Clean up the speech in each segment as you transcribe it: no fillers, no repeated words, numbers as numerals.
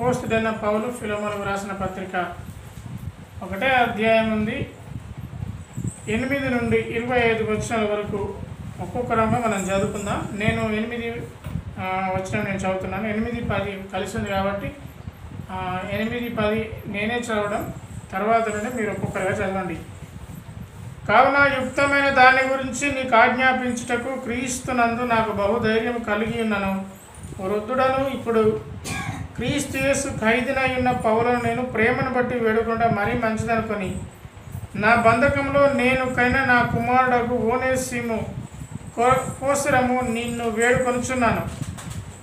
అపోస్తలుడైన పౌలు ఫిలోమోనుకు రాసిన పత్రిక 1వ అధ్యాయం నుండి 8 నుండి 25 వచనాల వరకు ఒక్కొక్కరంగా మనం చదువుకుందాం. నేను 8 వచనం నేను చదువుతున్నాను. 8, 10 కలిసి ఉంది కాబట్టి 8, 10 నేనే చదవడం, తర్వాత నుండి మీరు ఒక్కొక్కరుగా చదవండి. కావున యుక్తమైన దాని గురించి నీకు ఆజ్ఞాపించుటకు క్రీస్తునందు నాకు బహుధైర్యం కలిగి ఉన్నను. వృద్ధుడను ఇప్పుడు క్రీస్తు యేసు ఖైదీనై ఉన్న పౌలను నేను ప్రేమను బట్టి వేడుకుంటా మరీ మంచిదనుకొని నా బంధకంలో నేనుకైనా నా కుమారుడకు ఓనేసిము కోసరము నిన్ను వేడుకొనుచున్నాను.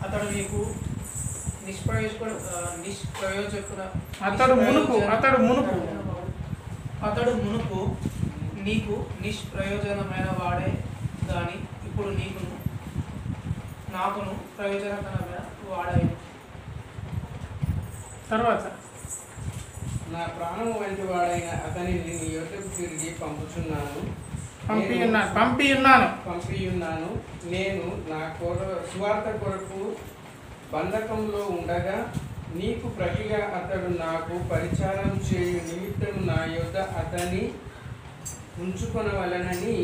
అతడు నీకు అతడు మునుపు నీకు నిష్ప్రయోజనమైన వాడే కానీ ఇప్పుడు నాకును ప్రయోజనకరమైన వాడే. తర్వాత నా ప్రాణము వంటి వాడైన అతనిని నీ యొద్దకు తిరిగి పంపి ఉన్నాను. నేను నా సువార్త కొరకు బంధకంలో ఉండగా నీకు ప్రతిగా అతడు నాకు పరిచారం చేయు నిమిత్తం నా యొద్ద అతన్ని ఉంచుకొనవలనని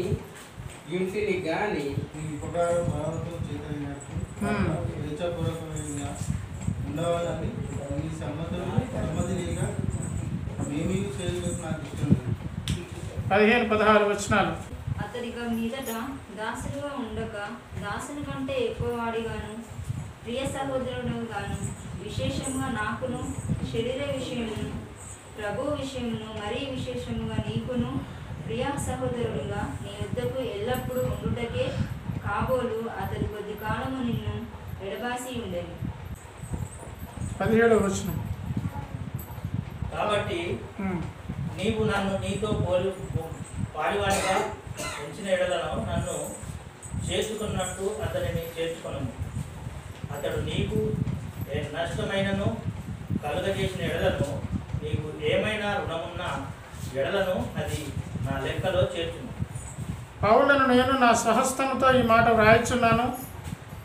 ఇంటిని గాని ఉండవాలని నీ సమ్మతిగా మేమీ చేయడానికి నాకు ఇష్టం లేదు. 15-16 వచనాలు. అతడిక మీదట దాసులుగా ఉండక దాసుని కంటే ఎక్కువ వాడిగాను ప్రియ సహోదరుడుగాను విశేషంగా నాకును శరీర విషయమును ప్రభు విషయమును మరీ విశేషముగా నీకును ప్రియ సహోదరుడుగా నీ వద్దకు ఎల్లప్పుడూ ఉండుటకే కాబోలు అతడు కొద్ది కాలము నిన్ను ఎడబాసి ఉండేది. 17వ వచనం. కాబట్టి నీవు నన్ను నీతో పాలివాడిగా ఎంచిన ఎడలను నన్ను చేసుకున్నట్టు అతనిని చేర్చుకొను. అతడు నీకు నష్టమైనను కలుగజేసిన ఎడలను నీకు ఏమైనా రుణమున్న ఎడలను అది నా లెక్కలో చేర్చును. పౌలను నేను నా స్వహస్తముతో ఈ మాట వ్రాయిచున్నాను,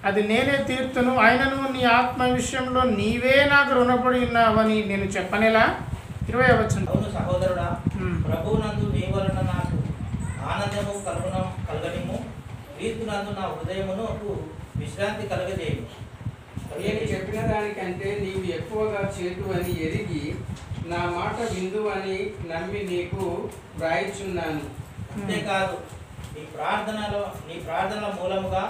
అది నేనే తీర్తును. ఆయనను నీ ఆత్మ విషయంలో నీవే నాకు రుణపడి ఉన్నావని నేను చెప్పనేలా. 20వ వచనం. అవును సహోదరుడా, ప్రభువునందు నీ వలన నాకు ఆనందము కలగనిము, క్రీస్తునందు నా హృదయమును విశ్రాంతి కలగజేయము. నేను చెప్పిన దానికంటే నీవు ఎక్కువగా చేతు అని ఎరిగి నా మాట విందువని నమ్మి నీకు వ్రాయిచున్నాను. అంతేకాదు నీ ప్రార్థనల మూలముగా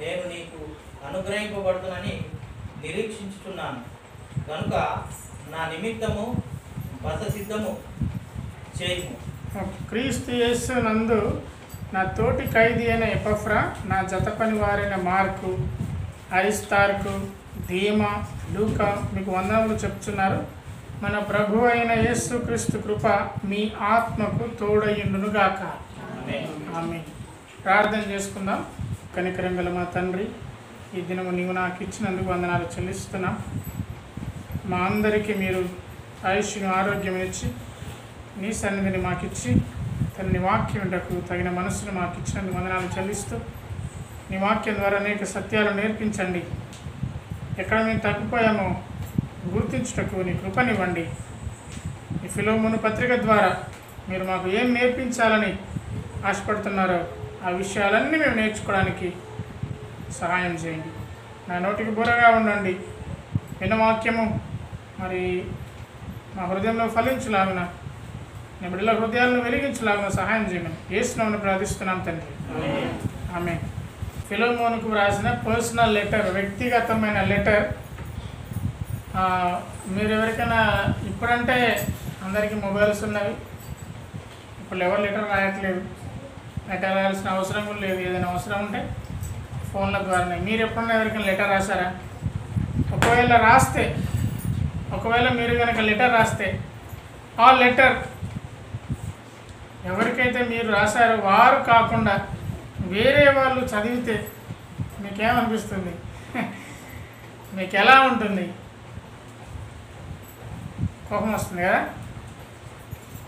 నేను నీకు అనుగ్రహింపబడుతునని నిరీక్షించుతున్నాను కనుక నా నిమిత్తము బస సిద్ధము చేయము. క్రీస్తు యేసు నందు నా తోటి ఖైదీ అయిన ఎపఫ్రా, నా జత పని వారైన మార్కు, అరిస్తార్కు, ధీమా, లూకా మీకు వందనములు చెప్తున్నారు. మన ప్రభు అయిన యేసు క్రీస్తు కృప మీ ఆత్మకు తోడయ్యుండునుగాక. ఆమేన్. ప్రార్థన చేసుకుందాం. కనికరం గల మా తండ్రి, ఈ దినము నీవు నాకు ఇచ్చినందుకు వందనాలు చెల్లిస్తున్నాం. మా అందరికీ మీరు ఆయుష్ను ఆరోగ్యం ఇచ్చి నీ సన్నిధిని మాకిచ్చి తన వాక్యం ఉండకు తగిన మనసును మాకు ఇచ్చినందుకు వందనాలు చెల్లిస్తూ నీ వాక్యం ద్వారా అనేక సత్యాలు నేర్పించండి. ఎక్కడ మేము తప్పిపోయామో గుర్తించుటకు నీ కృపనివ్వండి. ఈ ఫిలోమోను పత్రిక ద్వారా మీరు మాకు ఏం నేర్పించాలని ఆశపడుతున్నారో ఆ విషయాలన్నీ మేము నేర్చుకోవడానికి సహాయం చేయండి. నా నోటికి బుర్రగా ఉండండి. విన్న వాక్యము మరి మా హృదయంలో ఫలించలాగున, నీ బిడ్డల హృదయాలను వెలిగించలాగున సహాయం చేయమని యేసునామమున ప్రార్థిస్తున్నాం తండ్రి. ఆమేన్. ఫిలోమోనుకు రాసిన పర్సనల్ లెటర్, వ్యక్తిగతమైన లెటర్. మీరు ఎవరికైనా ఇప్పుడంటే అందరికీ మొబైల్స్ ఉన్నవి, ఇప్పుడు ఎవరు లెటర్ రాయట్లేదు, లెటర్ రాయాల్సిన అవసరం కూడా లేదు. ఏదైనా అవసరం ఉంటే ఫోన్ల ద్వారానే. మీరు ఎప్పుడన్నా ఎవరికైనా లెటర్ రాశారా? ఒకవేళ మీరు కనుక లెటర్ రాస్తే ఆ లెటర్ ఎవరికైతే మీరు రాశారో వారు కాకుండా వేరే వాళ్ళు చదివితే మీకేమనిపిస్తుంది? మీకు ఎలా ఉంటుంది? కోపం వస్తుంది కదా.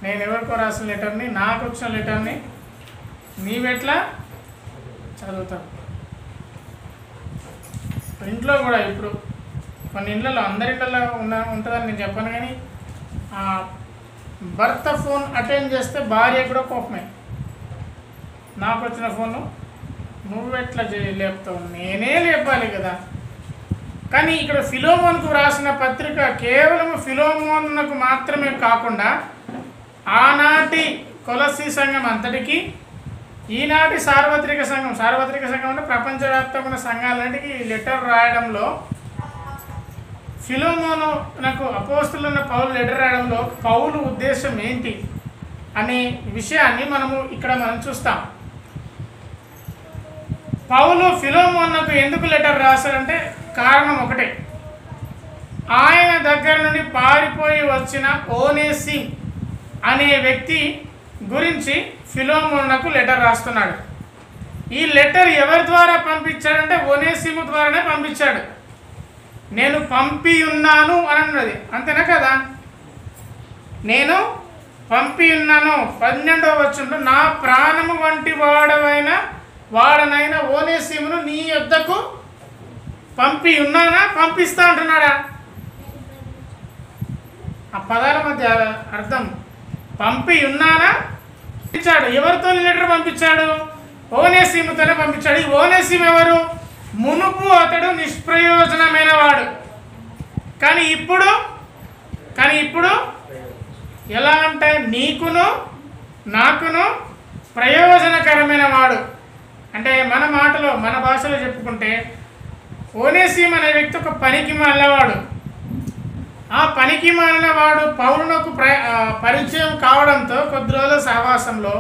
నేను ఎవరికో రాసిన లెటర్ని, నాకు వచ్చిన లెటర్ని నీవెట్లా చదువుతావు? ఇంట్లో కూడా ఇప్పుడు కొన్ని ఇళ్ళలో అందరి ఇళ్ళలో ఉంటుందని నేను చెప్పాను, కానీ భర్త ఫోన్ అటెండ్ చేస్తే భార్య కూడా కోపమే. నాకు వచ్చిన ఫోను నువ్వెట్లా లేపుతావు, నేనే లేపాలి కదా. కానీ ఇక్కడ ఫిలోమోన్కు రాసిన పత్రిక కేవలం ఫిలోమోన్కు మాత్రమే కాకుండా ఆనాటి కొలస్సీ సంఘం అంతటికి, ఈనాటి సార్వత్రిక సంఘం అంటే ప్రపంచవ్యాప్తంగా సంఘాలన్నిటికీ లెటర్ రాయడంలో, ఫిలోమోనునకు అపోస్తులైన పౌలు లెటర్ రాయడంలో పౌలు ఉద్దేశం ఏంటి అనే విషయాన్ని మనం చూస్తాం. పౌలు ఫిలోమోనుకు ఎందుకు లెటర్ రాశారంటే కారణం ఒకటే. ఆయన దగ్గర నుండి పారిపోయి వచ్చిన ఓనేసిమ్ అనే వ్యక్తి గురించి ఫిలోమోనుకు లెటర్ రాస్తున్నాడు. ఈ లెటర్ ఎవరి ద్వారా పంపించాడంటే ఓనేసిము ద్వారానే పంపించాడు. నేను పంపి ఉన్నాను అని అన్నది, అంతేనా కదా? నేను పంపి ఉన్నాను. 12వ వచనంలో నా ప్రాణము వంటి వాడనైన ఓనేసిమును నీ యొద్దకు పంపి ఉన్నానా, పంపిస్తా అంటున్నాడా? ఆ పదాల మధ్య అర్థం పంపి ఉన్నానా పంపించాడు. ఎవరితో లెటర్ పంపించాడు? ఓనేసిముతోనే పంపించాడు. ఈ ఓనేసిము ఎవరు? మునుపు అతడు నిష్ప్రయోజనమైన వాడు, కానీ ఇప్పుడు ఎలా అంటే నీకును నాకును ప్రయోజనకరమైన వాడు. అంటే మన మాటలో మన భాషలో చెప్పుకుంటే ఓనేసిమ్ అనే వ్యక్తి ఒక పనికి మాలినవాడు. ఆ పనికి మాలినవాడు పౌలునకు పరిచయం కావడంతో కొద్ది రోజుల సహవాసంలో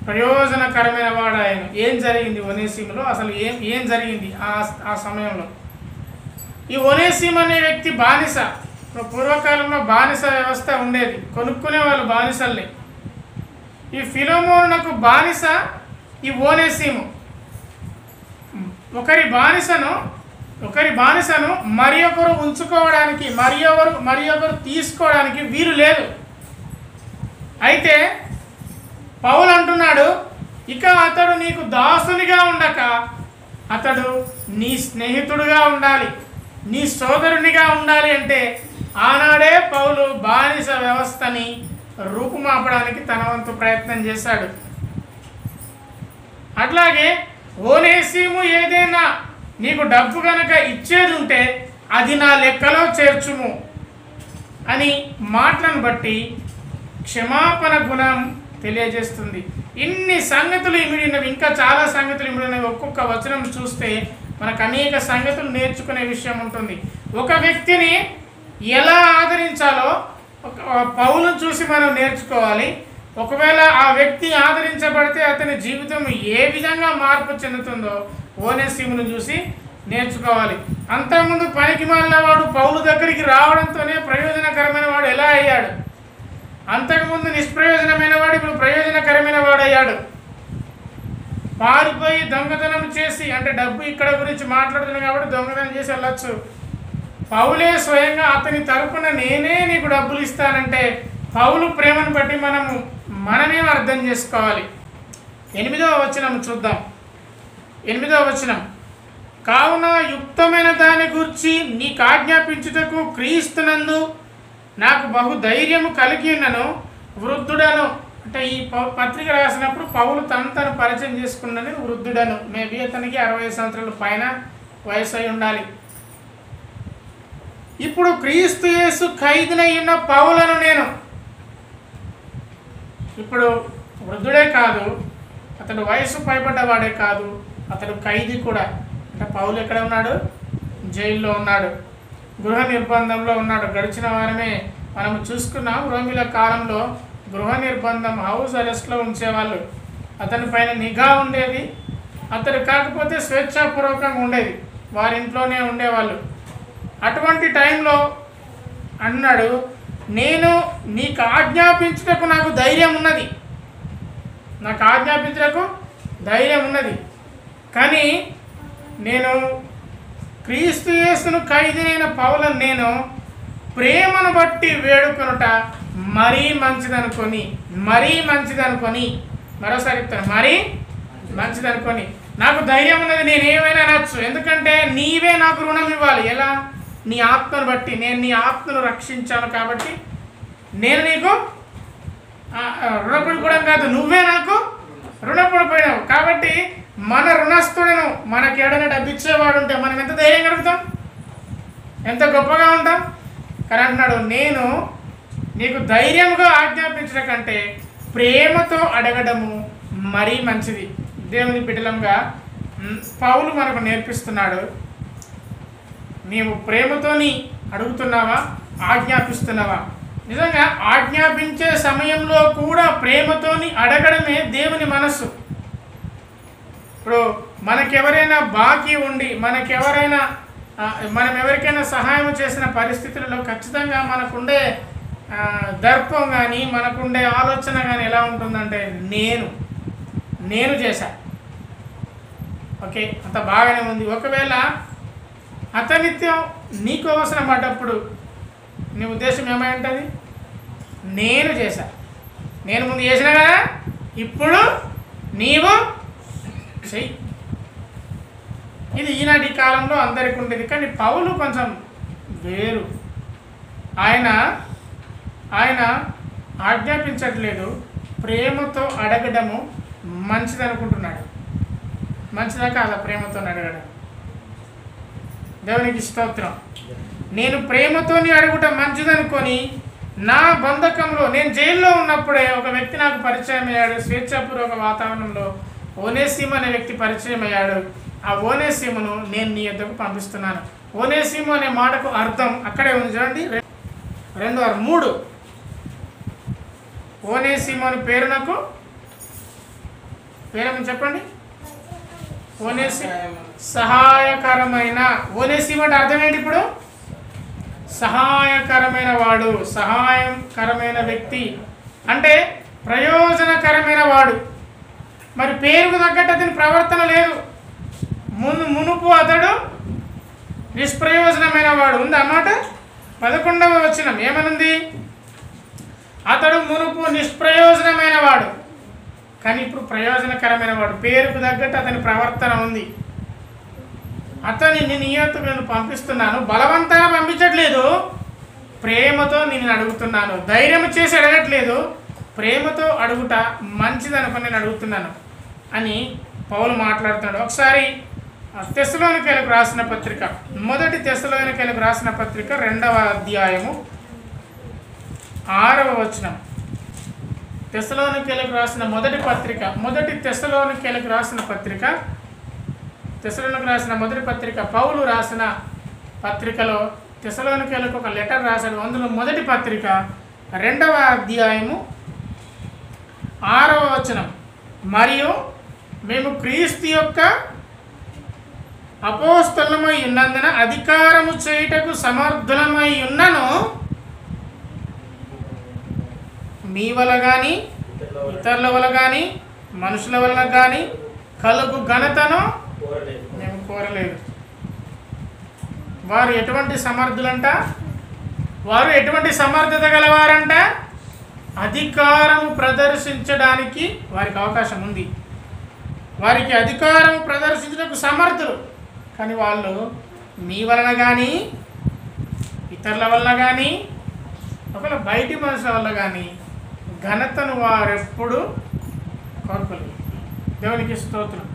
ప్రయోజనకరమైన వాడు ఆయన. ఏం జరిగింది ఓనేసిములో, అసలు ఏం జరిగింది ఆ సమయంలో? ఈ ఓనేసిమ్ అనే వ్యక్తి బానిస. పూర్వకాలంలో బానిస వ్యవస్థ ఉండేది, కొనుక్కునే వాళ్ళు బానిసల్ని. ఈ ఫిలోమోనునకు బానిస ఈ ఓనేసిము. ఒకరి బానిసను మరి ఒకరు ఉంచుకోవడానికి, మరి ఒకరు తీసుకోవడానికి వీలు లేదు. అయితే పౌలు అంటున్నాడు, ఇక అతడు నీకు దాసునిగా ఉండక అతడు నీ స్నేహితుడుగా ఉండాలి, నీ సోదరునిగా ఉండాలి. అంటే ఆనాడే పౌలు బానిస వ్యవస్థని రూపుమాపడానికి తన వంతు ప్రయత్నం చేశాడు. అట్లాగే ఓనేసిము ఏదైనా నీకు డబ్బు కనుక ఇచ్చేది ఉంటే అది నా లెక్కలో చేర్చుము అని మాటలను బట్టి క్షమాపణ గుణం తెలియజేస్తుంది. ఇన్ని సంగతులు ఇమిడినవి, ఇంకా చాలా సంగతులు ఇమిడినవి. ఒక్కొక్క వచనం చూస్తే మనకు అనేక సంగతులు నేర్చుకునే విషయం ఉంటుంది. ఒక వ్యక్తిని ఎలా ఆదరించాలో పౌలును చూసి మనం నేర్చుకోవాలి. ఒకవేళ ఆ వ్యక్తి ఆదరించబడితే అతని జీవితం ఏ విధంగా మార్పు చెందుతుందో ఓనేసిమును చూసి నేర్చుకోవాలి. అంతకుముందు పనికి మాలిన వాడు పౌలు దగ్గరికి రావడంతోనే ప్రయోజనకరమైన వాడు ఎలా అయ్యాడు? అంతకుముందు నిష్ప్రయోజనమైన వాడు ఇప్పుడు ప్రయోజనకరమైన వాడు అయ్యాడు. పారిపోయి దొంగతనం చేసి, అంటే డబ్బు ఇక్కడ గురించి మాట్లాడుతున్నాం కాబట్టి దొంగతనం చేసి వెళ్ళొచ్చు. పౌలే స్వయంగా అతని తరపున నేనే నీకు డబ్బులు ఇస్తానంటే పౌలు ప్రేమను బట్టి మనమే అర్థం చేసుకోవాలి. 8వ వచనం చూద్దాం. 8వ వచనం, కావున యుక్తమైన దాని గురించి నీకు ఆజ్ఞాపించుటకు క్రీస్తునందు నాకు బహు ధైర్యము కలిగి ఉన్నను, వృద్ధుడను. అంటే ఈ పత్రిక రాసినప్పుడు పౌలు తను పరిచయం చేసుకున్నది వృద్ధుడను. మేబీ అతనికి 60 సంవత్సరాల పైన వయసు అయి ఉండాలి. ఇప్పుడు క్రీస్తు యేసు ఖైదునై ఉన్న పౌలను నేను, ఇప్పుడు వృద్ధుడే కాదు, అతడు వయసు పైబడ్డవాడే కాదు, అతడు ఖైదీ కూడా. అంటే పౌలు ఎక్కడ ఉన్నాడు? జైల్లో ఉన్నాడు, గృహ నిర్బంధంలో ఉన్నాడు. గడిచిన వారమే మనం చూసుకున్నాం, రోమిల కాలంలో గృహ నిర్బంధం, హౌస్ అరెస్ట్లో ఉంచేవాళ్ళు. అతని పైన నిఘా ఉండేది. అతడు కాకపోతే స్వేచ్ఛాపూర్వకంగా ఉండేది, వారింట్లోనే ఉండేవాళ్ళు. అటువంటి టైంలో అన్నాడు, నేను నీకు ఆజ్ఞాపించుటకు నాకు ధైర్యం ఉన్నది, నాకు ఆజ్ఞాపించుటకు ధైర్యం ఉన్నది, కానీ నేను క్రీస్తు యేసును ఖైదీనైన పౌలను నేను ప్రేమను బట్టి వేడుకొనుట మరీ మంచిదనుకొని మరోసారి చెప్తాను, మరీ మంచిదనుకొని నాకు ధైర్యం ఉన్నది. నేను ఏమైనా అనొచ్చు, ఎందుకంటే నీవే నాకు రుణం ఇవ్వాలి. ఎలా? నీ ఆత్మను బట్టి, నేను నీ ఆత్మను రక్షించాను కాబట్టి నేను నీకు రుణపడి కూడా కాదు, నువ్వే నాకు రుణపడిపోయావు. కాబట్టి మన రుణస్థుడను మనకి ఏడైనా డబ్బు ఇచ్చేవాడు ఉంటే మనం ఎంత ధైర్యం గడుపుతాం, ఎంత గొప్పగా ఉంటాం. కానీ అంటున్నాడు, నేను నీకు ధైర్యంగా ఆజ్ఞాపించడం కంటే ప్రేమతో అడగడము మరీ మంచిది. దేవుని బిడ్డలంగా పౌలు మనకు నేర్పిస్తున్నాడు. నీవు ప్రేమతోని అడుగుతున్నావా, ఆజ్ఞాపిస్తున్నావా? నిజంగా ఆజ్ఞాపించే సమయంలో కూడా ప్రేమతోని అడగడమే దేవుని మనస్సు. ఇప్పుడు మనకెవరైనా బాకీ ఉండి మనం ఎవరికైనా సహాయం చేసిన పరిస్థితులలో ఖచ్చితంగా మనకుండే దర్పం కానీ మనకుండే ఆలోచన కానీ ఎలా ఉంటుందంటే నేను చేశా, ఓకే అంత బాగానే ఉంది. ఒకవేళ అతనిత్యం నీకు అవసరం పడ్డప్పుడు నీ ఉద్దేశం ఏమై ఉంటుంది? నేను చేశా, నేను ముందు చేసినా కదా, ఇప్పుడు నీవు చెయ్యి. ఇది ఈనాటి కాలంలో అందరికీ ఉండేది. కానీ పౌలు కొంచెం వేరు. ఆయన ఆజ్ఞాపించట్లేదు, ప్రేమతో అడగడము మంచిది అనుకుంటున్నాడు. మంచిదా కాదా ప్రేమతో అడగడం? దేవునికి స్తోత్రం. నేను ప్రేమతోని అడుగుట మంచిదనుకొని నా బంధకంలో, నేను జైల్లో ఉన్నప్పుడే ఒక వ్యక్తి నాకు పరిచయం అయ్యాడు. స్వేచ్ఛాపూర్వక వాతావరణంలో ఓనేసిము అనే వ్యక్తి పరిచయం అయ్యాడు. ఆ ఓనేసిమును నేను నీ యొద్దకు పంపిస్తున్నాను. ఓనేసిము అనే మాటకు అర్థం అక్కడే ఉంది చూడండి, 2:3. ఓనేసిము అని పేరునకు పేరేమని చెప్పండి. సహాయకరమైన. ఓనేసిము అంటే అర్థం ఏంటి? ఇప్పుడు సహాయకరమైన వాడు, సహాయకరమైన వ్యక్తి అంటే ప్రయోజనకరమైన వాడు. మరి పేరుకు తగ్గట్టు అతని ప్రవర్తన లేదు. మునుపు అతడు నిష్ప్రయోజనమైన వాడు ఉంది అన్నమాట. 11వ వచనం ఏమనుంది? అతడు మునుపు నిష్ప్రయోజనమైన వాడు, కానీ ఇప్పుడు ప్రయోజనకరమైన వాడు. పేరుకు తగ్గట్టు అతని ప్రవర్తన ఉంది. అతని నీ యొద్దకు నేను పంపిస్తున్నాను, బలవంతంగా పంపించట్లేదు, ప్రేమతో నేను అడుగుతున్నాను. ధైర్యం చేసి అడగట్లేదు, ప్రేమతో అడుగుట మంచిది అనుకుని నేను అడుగుతున్నాను అని పౌలు మాట్లాడుతున్నాడు. ఒకసారి తెస్సలోనికైలకు రాసిన పత్రిక, మొదటి తెస్సలోనికైలకు రాసిన పత్రిక 2వ అధ్యాయము 6వ వచనం. తెస్సలోనికైలకు రాసిన మొదటి తెస్సలోనికైలకు రాసిన మొదటి పత్రిక పౌలు రాసిన పత్రికలో తెస్సలోనికైలకు ఒక లెటర్ రాశాడు. అందులో మొదటి పత్రిక 2వ అధ్యాయము 6వ వచనం. మరియు మేము క్రీస్తు యొక్క అపోస్తలమై ఉన్నందున అధికారము చేయుటకు సమర్థులమై ఉన్నను, మీ వల్ల కానీ ఇతరుల వల్ల కానీ మనుషుల వల్ల కానీ కలుగు ఘనతను మేము కోరలేదు. వారు ఎటువంటి సమర్థులంట? వారు ఎటువంటి సమర్థత గలవారంట? అధికారము ప్రదర్శించడానికి వారికి అవకాశం ఉంది. వారికి అధికారం ప్రదర్శించడానికి సమర్థులు. కానీ వాళ్ళు మీ వలన కానీ ఇతరుల వల్ల కానీ ఒకవేళ బయటి మనుషుల వల్ల కానీ ఘనతను వారెప్పుడు కోరుకోలేదు. దేవునికి స్తోత్రం.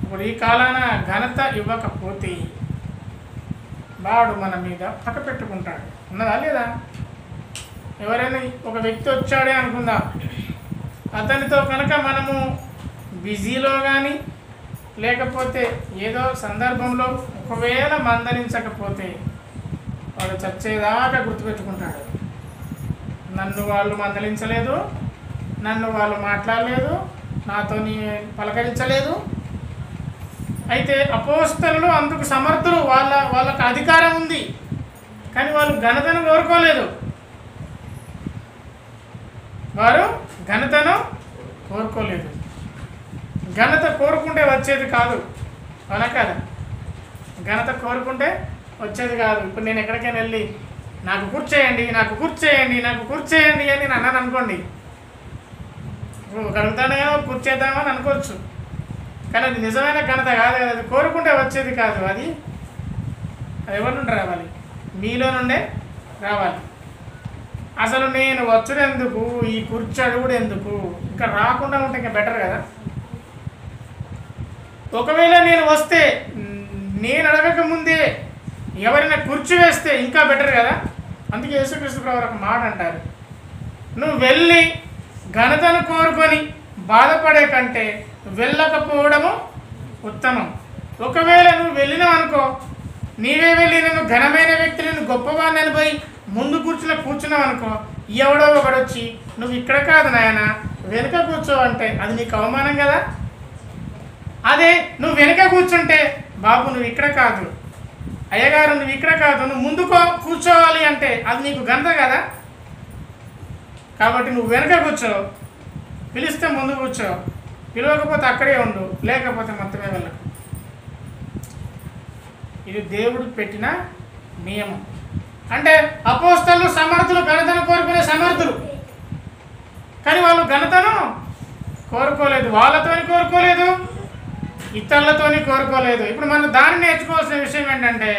ఇప్పుడు ఈ కాలాన ఘనత ఇవ్వకపోతే వాడు మన మీద పక్క పెట్టుకుంటాడు. ఉన్నదా లేదా? ఎవరైనా ఒక వ్యక్తి వచ్చాడే అనుకుందాం, అతనితో కనుక మనము బిజీలో కానీ లేకపోతే ఏదో సందర్భంలో ఒకవేళ మందలించకపోతే వాడు చచ్చేదాకా గుర్తుపెట్టుకుంటాడు. నన్ను వాళ్ళు మందలించలేదు, నన్ను వాళ్ళు మాట్లాడలేదు, నాతోని పలకరించలేదు. అయితే అపోస్తలులు అందుకు సమర్థులు, వాళ్ళకు అధికారం ఉంది, కానీ వాళ్ళు ఘనతను కోరుకోలేదు. వారు ఘనతను కోరుకోలేదు. ఘనత కోరుకుంటే వచ్చేది కాదు, అవునా కదా? ఘనత కోరుకుంటే వచ్చేది కాదు. ఇప్పుడు నేను ఎక్కడికైనా వెళ్ళి నాకు కూర్చేయండి అని నేను అన్నాను అనుకోండి, కలుగుతానే కూర్చేద్దామని అనుకోవచ్చు, కానీ అది నిజమైన ఘనత కాదు కదా. అది కోరుకుంటే వచ్చేది కాదు. అది ఎవరి నుండి రావాలి? మీలో నుండే రావాలి. అసలు నేను వచ్చుడు ఎందుకు, ఈ కుర్చీ అడుగుడు ఎందుకు, ఇంకా రాకుండా ఉంటే ఇంకా బెటర్ కదా. ఒకవేళ నేను వస్తే, నేను అడగక ముందే ఎవరైనా కుర్చీ వేస్తే ఇంకా బెటర్ కదా. అందుకే యేసుక్రీస్తు ప్రభువు ఒక మాట అంటారు, నువ్వు వెళ్ళి ఘనతను కోరుకొని బాధపడే కంటే వెళ్ళకపోవడము ఉత్తమం. ఒకవేళ నువ్వు వెళ్ళినావు అనుకో, నీవే వెళ్ళి నేను ఘనమైన వ్యక్తులను గొప్పవాడిని అనిపోయి ముందు కూర్చుని కూర్చున్నావు అనుకో, ఎవడో ఒకడు వచ్చి నువ్వు ఇక్కడ కాదు నాయన వెనుక కూర్చో అంటే అది నీకు అవమానం కదా. అదే నువ్వు వెనుక కూర్చుంటే, బాబు నువ్వు ఇక్కడ కాదు, అయ్యగారు నువ్వు ఇక్కడ కాదు, నువ్వు ముందుకో కూర్చోవాలి అంటే అది నీకు ఘనత కదా. కాబట్టి నువ్వు వెనుక కూర్చో, పిలిస్తే ముందు కూర్చో, పిలవకపోతే అక్కడే ఉండు, లేకపోతే మొత్తమే వెళ్ళకు. ఇది దేవుడు పెట్టిన నియమం. అంటే అపోస్తలు సమర్థులు, ఘనతను కోరుకునే సమర్థులు, కానీ వాళ్ళు ఘనతను కోరుకోలేదు, వాళ్ళతోని కోరుకోలేదు, ఇతరులతోని కోరుకోలేదు. ఇప్పుడు మనం దాన్ని నేర్చుకోవాల్సిన విషయం ఏంటంటే,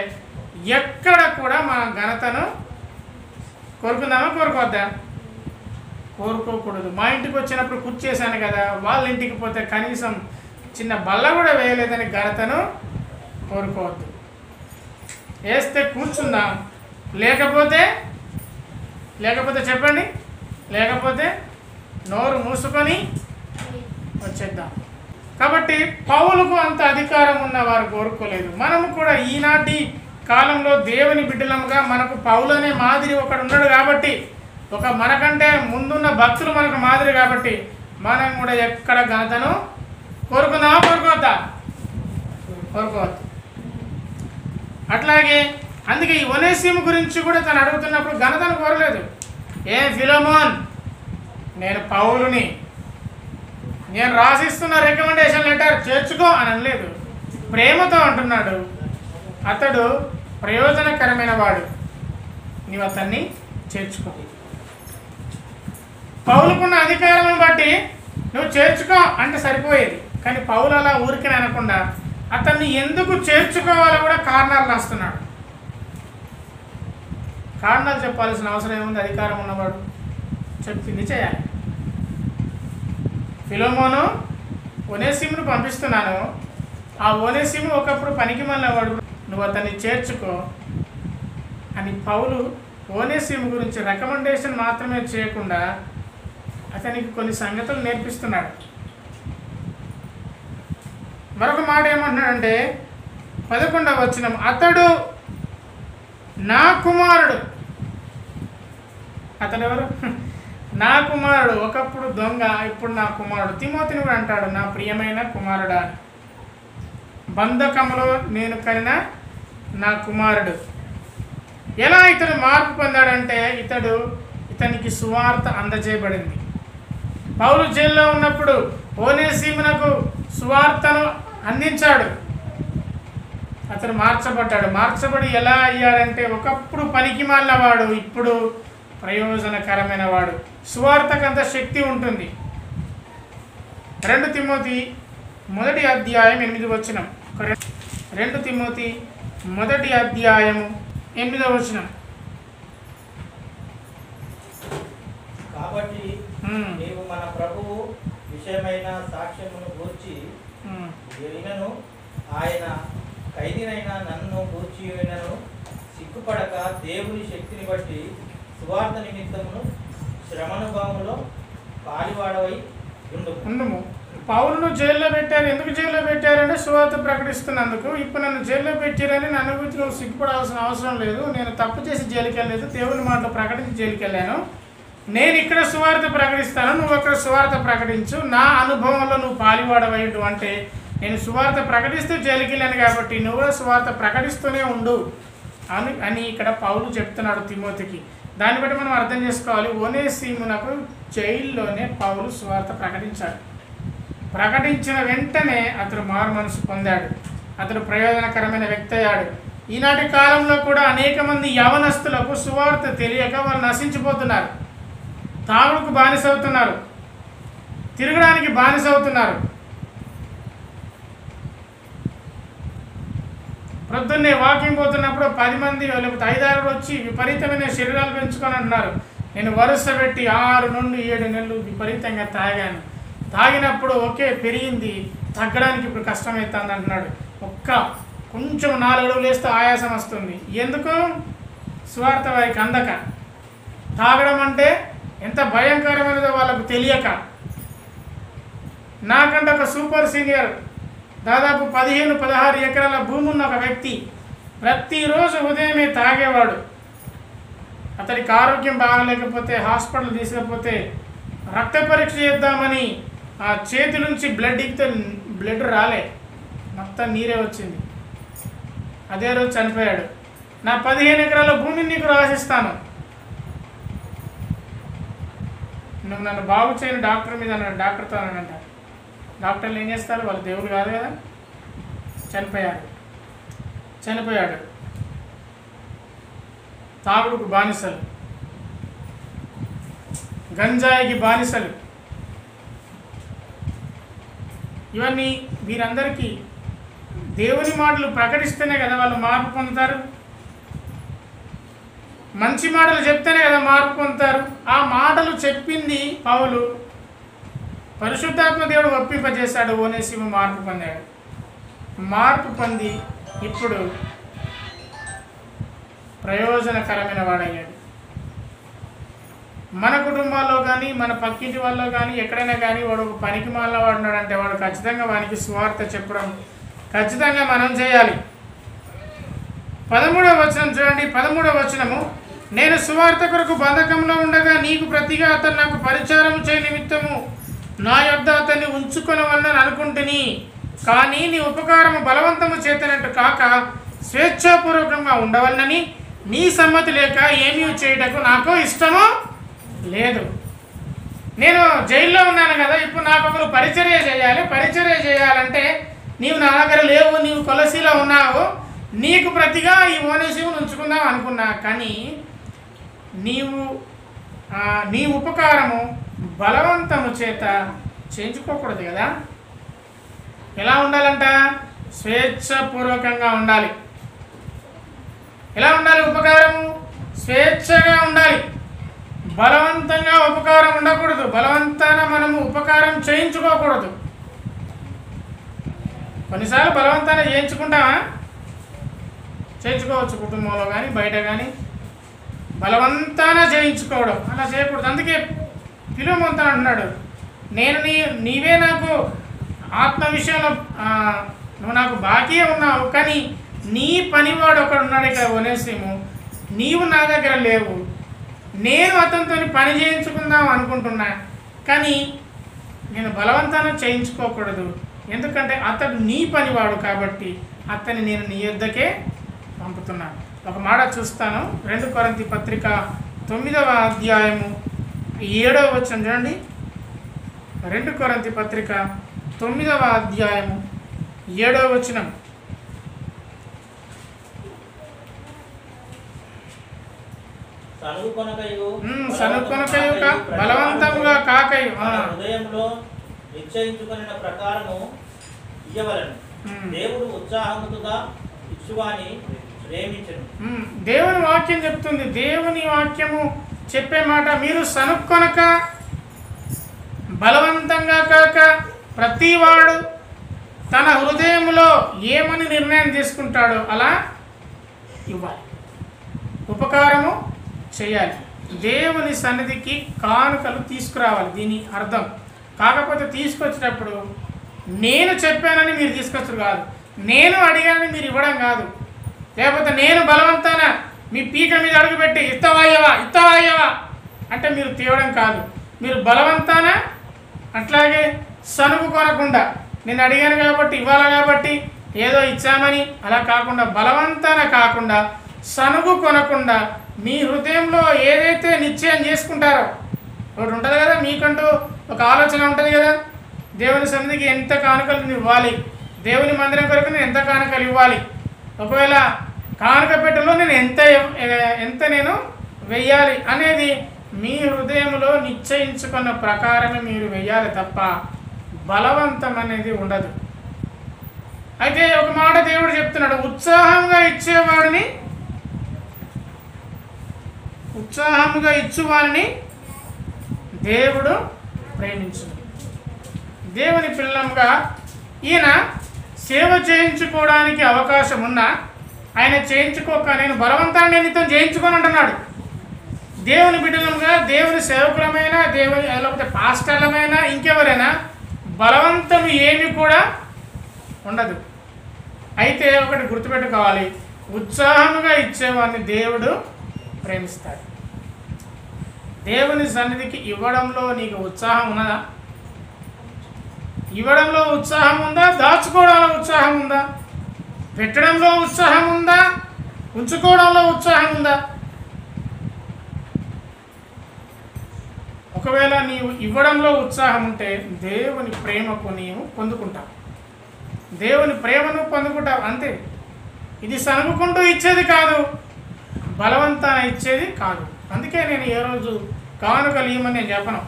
ఎక్కడ కూడా మన ఘనతను కోరుకుందామా కోరుకోవద్దా? కోరుకోకూడదు. మా ఇంటికి వచ్చినప్పుడు కూర్చేసాను కదా, వాళ్ళ ఇంటికి పోతే కనీసం చిన్న బల్ల కూడా వేయలేదని ఘనతను కోరుకోవద్దు. వేస్తే కూర్చుందాం, లేకపోతే చెప్పండి, లేకపోతే నోరు మూసుకొని వచ్చేద్దాం. కాబట్టి పౌలుకు అంత అధికారం ఉన్నవారు కోరుకోలేదు. మనము కూడా ఈనాటి కాలంలో దేవుని బిడ్డలముగా మనకు పౌలు అనే మాదిరి ఒకడు ఉన్నాడు కాబట్టి, ఒక మనకంటే ముందున్న భక్తులు మనకు మాదిరి కాబట్టి మనం కూడా ఎక్కడ ఘనతను కోరుకుందామా కోరుకోవద్దా? కోరుకోవద్దు. అట్లాగే అందుకే ఈ ఒనేసిము గురించి కూడా తను అడుగుతున్నప్పుడు ఘనతను కోరలేదు. ఫిలోమోన్, నేను పౌలుని, నేను రాసిస్తున్న రికమెండేషన్ లెటర్ చేర్చుకో అని అనలేదు, ప్రేమతో అంటున్నాడు. అతడు ప్రయోజనకరమైన వాడు, నీవు అతన్ని చేర్చుకో. పౌలుకున్న అధికారం బట్టి నువ్వు చేర్చుకో అంటే సరిపోయేది, కానీ పౌలు అలా ఊరికే అనకుండా అతన్ని ఎందుకు చేర్చుకోవాలో కూడా కారణాలు రాస్తున్నాడు. కారణాలు చెప్పాల్సిన అవసరం ఏముంది? అధికారం ఉన్నవాడు చెప్పింది చేయాలి. ఫిలోమోను, ఒనేసిమును పంపిస్తున్నాను, ఆ ఒనేసిము ఒకప్పుడు పనికి మళ్ళవాడు, నువ్వు అతన్ని చేర్చుకో అని పౌలు ఒనేసిము గురించి రికమెండేషన్ మాత్రమే చేయకుండా అతనికి కొన్ని సంగతులు నేర్పిస్తున్నాడు. మరొక మాట ఏమంటున్నాడంటే 11వ వచనం, అతడు నా కుమారుడు. అతడు ఎవరు? నా కుమారుడు, ఒకప్పుడు దొంగ, ఇప్పుడు నా కుమారుడు. తిమోతిని కూడా అంటాడు, నా ప్రియమైన కుమారుడా, బంధకములో నేను కనిన నా కుమారుడు. ఎలా ఇతడు మార్పు పొందాడంటే, ఇతనికి సువార్త అందజేయబడింది. పౌలు జైల్లో ఉన్నప్పుడు ఒనేసిమునకు సువార్తను అందించాడు. అతను మార్చబడ్డాడు. మార్చబడి ఎలా అయ్యాడంటే, ఒకప్పుడు పనికి మాలినవాడు, ఇప్పుడు ప్రయోజనకరమైన వాడు. సువార్తకు అంత శక్తి ఉంటుంది. 2 తిమోతి 1వ అధ్యాయం 8వ వచనం. 2 తిమోతి 1వ అధ్యాయం 8వ వచనం. కాబట్టి నీవు మన ప్రభువు విషయమైన సాక్ష్యమును గూర్చి వినను, ఆయన ఖైదీనైనా నన్ను గూర్చి వినను సిగ్గుపడక దేవుని శక్తిని బట్టి సువార్త నిమిత్తమును శ్రమానుభవములో పాలివాడవై ఉండుము. పౌలును జైల్లో పెట్టారు. ఎందుకు జైల్లో పెట్టారంటే సువార్త ప్రకటిస్తున్నందుకు. ఇప్పుడు నన్ను జైల్లో పెట్టారని నన్ను గురించి నువ్వు సిగ్గుపడాల్సిన అవసరం లేదు. నేను తప్పు చేసి జైలుకి వెళ్ళలేదు, దేవుని మాటలు ప్రకటించి జైలుకి వెళ్ళాను. నేను ఇక్కడ సువార్త ప్రకటిస్తాను, నువ్వు అక్కడ సువార్త ప్రకటించు. నా అనుభవంలో నువ్వు పాలివాడవయ్యడు అంటే నేను సువార్త ప్రకటిస్తూ జైలుకి వెళ్ళాను కాబట్టి నువ్వు సువార్త ప్రకటిస్తూనే ఉండు అని ఇక్కడ పౌలు చెప్తున్నాడు తిమోతికి. దాన్ని బట్టి మనం అర్థం చేసుకోవాలి, ఒనేసిమునకు జైల్లోనే పౌలు సువార్త ప్రకటించాడు. ప్రకటించిన వెంటనే అతడు మారు మనసు పొందాడు, అతడు ప్రయోజనకరమైన వ్యక్తి అయ్యాడు. ఈనాటి కాలంలో కూడా అనేక మంది యవనస్తులకు సువార్త తెలియక వాళ్ళు నశించిపోతున్నారు, తాగుడుకు బానిసవుతున్నారు, తిరగడానికి బానిసవుతున్నారు. ప్రొద్దున్నే వాకింగ్ పోతున్నప్పుడు 10 మంది లేకపోతే 5-6 వచ్చి విపరీతమైన శరీరాలు పెంచుకొని అంటున్నారు. నేను వరుస పెట్టి 6 నుండి 7 నెలలు విపరీతంగా తాగాను. తాగినప్పుడు ఓకే పెరిగింది, తగ్గడానికి ఇప్పుడు కష్టమవుతుంది అంటున్నాడు. కొంచెం 4 అడుగులు వేస్తే ఆయాసం వస్తుంది. ఎందుకు? సువార్త వారికి అందక. తాగడం అంటే ఎంత భయంకరమైనదో వాళ్ళకు తెలియక. నాకంటే ఒక సూపర్ సీనియర్ దాదాపు 15-16 ఎకరాల భూమి ఉన్న ఒక వ్యక్తి ప్రతిరోజు ఉదయమే తాగేవాడు. అతడికి ఆరోగ్యం బాగలేకపోతే హాస్పిటల్ తీసుకపోతే రక్త పరీక్ష చేద్దామని ఆ చేతి నుంచి బ్లడ్ ఇస్తే బ్లడ్ రాలే, మొత్తం నీరే వచ్చింది. అదే రోజు చనిపోయాడు. నా 15 ఎకరాల భూమిని నీకు రాసిస్తాను, నువ్వు నన్ను బాగు చేయని డాక్టర్ మీద అన్నాడు. డాక్టర్తో అన్నాడంట. డాక్టర్లు ఏం చేస్తారు? వాళ్ళు దేవుడు కాదు కదా. చనిపోయాడు. తాగుడుకు బానిసలు, గంజాయికి బానిసలు. ఇవన్నీ వీరందరికీ దేవుని మాటలు ప్రకటిస్తేనే కదా వాళ్ళు మార్పు పొందుతారు. మంచి మాటలు చెప్తేనే కదా మార్పు పొందుతారు. ఆ మాటలు చెప్పింది పౌలు, పరిశుద్ధాత్మ దేవుడు ఒప్పింపజేశాడు. ఓనేసిము మార్పు పొందాడు. మార్పు పొంది ఇప్పుడు ప్రయోజనకరమైన వాడయ్యాడు. మన కుటుంబాల్లో కానీ మన పక్కింటి వాళ్ళలో కానీ ఎక్కడైనా కానీ వాడు ఒక పనికి మాలిన వాడు ఉన్నాడంటే వాడు ఖచ్చితంగా వానికి సువార్త చెప్పడం ఖచ్చితంగా మనం చేయాలి. 13వ వచనం చూడండి. 13వ వచనము, నేను సువార్త కొరకు బంధకంలో ఉండగా నీకు ప్రతిగా అతను నాకు పరిచారం చేయ నిమిత్తము నా యొద్ద అతన్ని ఉంచుకొనవలనని అనుకుంటుని, కానీ నీ ఉపకారము బలవంతము చేతనట్టు కాక స్వేచ్ఛాపూర్వకంగా ఉండవలనని నీ సమ్మతి లేక ఏమీ చేయటకు నాకు ఇష్టము లేదు. నేను జైల్లో ఉన్నాను కదా, ఇప్పుడు నాకు ఒకరు పరిచర్య చేయాలి. పరిచర్య చేయాలంటే నీవు నా దగ్గర లేవు, నీవు కొలసీలో ఉన్నావు, నీకు ప్రతిగా ఈ ఓనేసిమును ఉంచుకుందాం అనుకున్నా. కానీ నీ ఉపకారము బలవంతము చేత చేయించుకోకూడదు కదా. ఎలా ఉండాలంట? స్వేచ్ఛపూర్వకంగా ఉండాలి. ఎలా ఉండాలి? ఉపకారము స్వేచ్ఛగా ఉండాలి. బలవంతంగా ఉపకారం ఉండకూడదు. బలవంతాన మనము ఉపకారం చేయించుకోకూడదు. కొన్నిసార్లు బలవంతాన చేయించుకుంటామా? చేయించుకోవచ్చు, కుటుంబంలో కానీ బయట కానీ. బలవంతాన చేయించుకోవడం అలా చేయకూడదు. అందుకే ఫిలోమోనుతో అంటున్నాడు, నేను నీవే నాకు ఆత్మ విషయంలో నువ్వు నాకు బాకీ ఉన్నావు, కానీ నీ పనివాడు ఒకడు ఉన్నాడు ఇక్కడ ఓనేసిము, నీవు నా దగ్గర లేవు. నేను అతనితో పని చేయించుకుందాం అనుకుంటున్నా, కానీ నేను బలవంతాన చేయించుకోకూడదు. ఎందుకంటే అతడు నీ పనివాడు కాబట్టి అతన్ని నేను నీ యొద్దకే పంపుతున్నాను. ఒక మాట చూస్తాను. 2 కొరింథీ పత్రిక 9వ అధ్యాయము 7వ వచనం చూడండి. 2 కొరింథీ పత్రిక 9వ అధ్యాయము 7వ వచనం. సనుకొనకయు బలవంతముగా కాకయు హృదయంలో నిశ్చయించుకున్న ప్రకారము ఇయ్యవలెను. దేవుడు ఉత్సాహముగా ఇచ్చువాని ప్రేమించును. దేవుని వాక్యం చెప్తుంది. దేవుని వాక్యము చెప్పే మాట, మీరు సనుక్కొనక బలవంతంగా కాక ప్రతివాడు తన హృదయంలో ఏమని నిర్ణయం తీసుకుంటాడో అలా ఇవ్వాలి, ఉపకారము చేయాలి. దేవుని సన్నిధికి కానుకలు తీసుకురావాలి, దీని అర్థం. కాకపోతే తీసుకొచ్చేటప్పుడు నేను చెప్పానని మీరు తీసుకొచ్చారు కాదు, నేను అడిగానని మీరు ఇవ్వడం కాదు, లేకపోతే నేను బలవంతాన మీ పీక మీద అడుగుపెట్టి ఇత్తవాయ్యవా అంటే మీరు తీయడం కాదు. మీరు బలవంతాన అట్లాగే సనుగు కొనకుండా నేను అడిగాను కాబట్టి ఇవ్వాలి కాబట్టి ఏదో ఇచ్చామని అలా కాకుండా, బలవంతాన కాకుండా సనుగు కొనకుండా మీ హృదయంలో ఏదైతే నిశ్చయం చేసుకుంటారో ఒకటి ఉంటుంది కదా, మీకంటూ ఒక ఆలోచన ఉంటుంది కదా, దేవుని సన్నిధికి ఎంత కానుకలు ఇవ్వాలి, దేవుని మందిరం కొరకు నేను ఎంత కానుకలు ఇవ్వాలి, ఒకవేళ కానుక పెట్టెలో నేను ఎంత నేను వెయ్యాలి అనేది మీ హృదయంలో నిశ్చయించుకున్న ప్రకారమే మీరు వెయ్యాలి తప్ప బలవంతం అనేది ఉండదు. అయితే ఒక మాట దేవుడు చెప్తున్నాడు, ఉత్సాహంగా ఇచ్చువారిని దేవుడు ప్రేమించును. దేవుని పిల్లంగా ఈయన సేవ చేయించుకోవడానికి అవకాశం ఉన్నా ఆయన చేయించుకోక, నేను బలవంతాన్ని నీతో చేయించుకొని అంటున్నాడు. దేవుని బిడ్డలంగా, దేవుని సేవకులమైన, దేవుని లేకపోతే పాస్టర్లమైన, ఇంకెవరైనా బలవంతం ఏమి కూడా ఉండదు. అయితే ఒకటి గుర్తుపెట్టుకోవాలి, ఉత్సాహంగా ఇచ్చేవాడిని దేవుడు ప్రేమిస్తాడు. దేవుని సన్నిధికి ఇవ్వడంలో నీకు ఉత్సాహం ఉన్నదా? ఇవ్వడంలో ఉత్సాహం ఉందా? దాచుకోవడంలో ఉత్సాహం ఉందా? పెట్టడంలో ఉత్సాహం ఉందా? ఉంచుకోవడంలో ఉత్సాహం ఉందా? ఒకవేళ నీవు ఇవ్వడంలో ఉత్సాహం ఉంటే దేవుని ప్రేమకు నీవు పొందుకుంటావు, దేవుని ప్రేమను పొందుకుంటావు, అంతే. ఇది సనుగుకుంటూ ఇచ్చేది కాదు, బలవంతాన ఇచ్చేది కాదు. అందుకే నేను ఏ రోజు కానుకలు ఇవ్వమని నేను చెప్పను.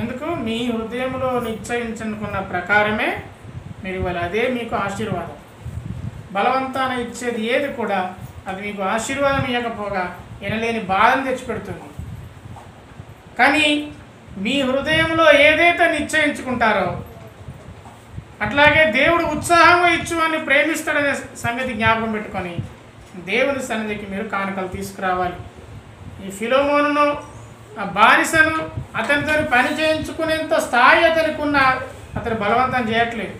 ఎందుకు మీ హృదయంలో నిశ్చయించుకున్న ప్రకారమే మీరు ఇవ్వాలి. అదే మీకు ఆశీర్వాదం. బలవంతాన ఇచ్చేది ఏది కూడా అది మీకు ఆశీర్వాదం ఇవ్వకపోగా ఎనలేని బాధను తెచ్చిపెడుతుంది. కానీ మీ హృదయంలో ఏదైతే నిశ్చయించుకుంటారో అట్లాగే దేవుడు ఉత్సాహంగా ఇచ్చువాన్ని ప్రేమిస్తాడనే సంగతి జ్ఞాపకం పెట్టుకొని దేవుని సన్నిధికి మీరు కానుకలు తీసుకురావాలి. ఈ ఫిలోమోనును, ఆ బానిసను అతనితో పని చేయించుకునేంత స్థాయి అతనికి ఉన్న, అతను బలవంతం చేయట్లేదు.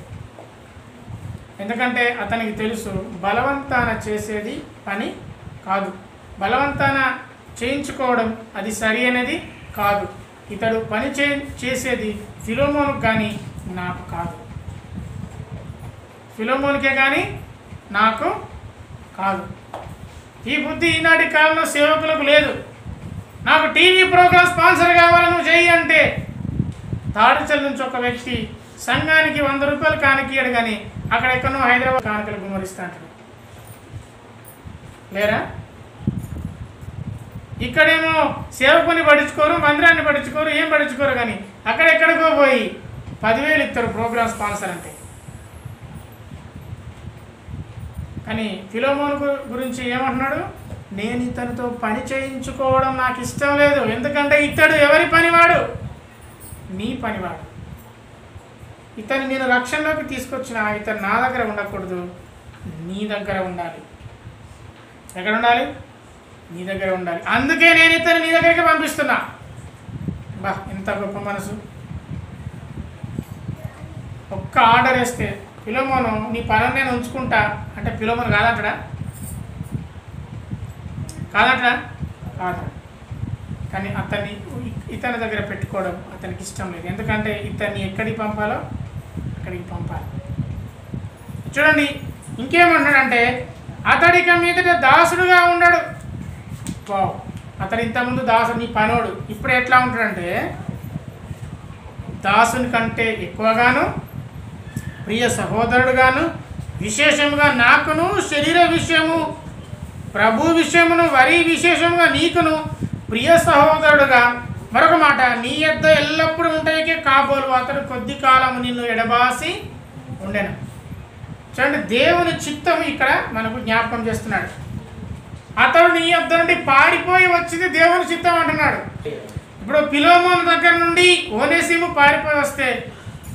ఎందుకంటే అతనికి తెలుసు బలవంతాన చేసేది పని కాదు, బలవంతాన చేయించుకోవడం అది సరి అనేది కాదు. ఇతడు పని చేసేది ఫిలోమోనుకు కానీ నాకు కాదు, ఫిలోమోనుకే కానీ నాకు కాదు. ఈ బుద్ధి ఈనాటి కాలంలో సేవకులకు లేదు. నాకు టీవీ ప్రోగ్రామ్ స్పాన్సర్ కావాలి, నువ్వు చెయ్యి అంటే తాడిచల్ నుంచి ఒక వ్యక్తి సంఘానికి 100 రూపాయలు కానికియాడు, కానీ అక్కడ ఎక్కడో హైదరాబాద్ కానుకలు గుమ్మరిస్తా అంటాడు. లేరా? ఇక్కడేమో సేవకుని పట్టించుకోరు, మందిరాన్ని పట్టించుకోరు, ఏం పట్టించుకోరు, కానీ అక్కడెక్కడికో పోయి 10,000 ఇస్తారు ప్రోగ్రామ్ స్పాన్సర్ అంటే. కానీ ఫిలోమోను గురించి ఏమంటున్నాడు? నేను ఇతనితో పని చేయించుకోవడం నాకు ఇష్టం లేదు. ఎందుకంటే ఇతడు ఎవరి పనివాడు? నీ పనివాడు. ఇతను నేను రక్షణలోకి తీసుకొచ్చిన, ఇతను నా దగ్గర ఉండకూడదు, నీ దగ్గర ఉండాలి. ఎక్కడ ఉండాలి? నీ దగ్గర ఉండాలి. అందుకే నేను ఇతను నీ దగ్గరికి పంపిస్తున్నా. బా, ఎంత గొప్ప మనసు! ఒక్క ఆర్డర్ వేస్తే ఫిలోమోను నీ పని నేను ఉంచుకుంటా అంటే ఫిలోమోను కాదంటడా? కాదు. కానీ ఇతని దగ్గర పెట్టుకోవడం అతనికి ఇష్టం లేదు. ఎందుకంటే ఇతన్ని ఎక్కడికి పంపాలో అక్కడికి పంపాలి. చూడండి ఇంకేమంటున్నాడంటే, అతడిక మీదట దాసుడుగా ఉన్నాడు. అతడు ఇంతకుముందు దాసుడు, నీ పనోడు. ఇప్పుడు ఎట్లా ఉంటాడంటే దాసుని కంటే ఎక్కువగాను, ప్రియ సహోదరుడుగాను, విశేషముగా నాకును, శరీర విషయము, ప్రభు విషయమును, వరి విశేషముగా నీకును ప్రియ సహోదరుడుగా. మరొక మాట, నీ యొద్ద ఎల్లప్పుడూ ఉంటాయికే కాబోలు అతడు కొద్ది కాలము నిన్ను ఎడబాసి ఉండెను. చూడండి, దేవుని చిత్తం ఇక్కడ మనకు జ్ఞాపకం చేస్తున్నాడు. అతడు నీ యొద్ద నుండి పారిపోయి వచ్చింది దేవుని చిత్తం అంటున్నాడు. ఇప్పుడు ఫిలోమోను దగ్గర నుండి ఓనేసిము పారిపోయి వస్తే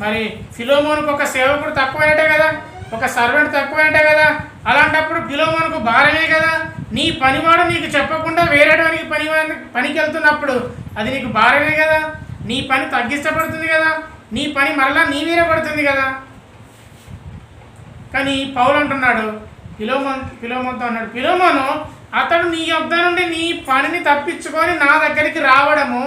మరి ఫిలోమోనుకు ఒక సేవకుడు తక్కువైనట్టే కదా, ఒక సర్వెంట్ తక్కువైనట్టే కదా. అలాంటప్పుడు ఫిలోమోనుకు భారమే కదా. నీ పనివాడు నీకు చెప్పకుండా వేరేడానికి పనికి వెళ్తున్నప్పుడు అది నీకు భారమే కదా. నీ పని తగ్గించబడుతుంది కదా, నీ పని మరలా నీ మీద పడుతుంది కదా. కానీ పౌలు అంటున్నాడు, ఫిలోమోనుతో అన్నాడు, ఫిలోమోను అతడు నీ యొద్ద నుండి నీ పనిని తప్పించుకొని నా దగ్గరికి రావడము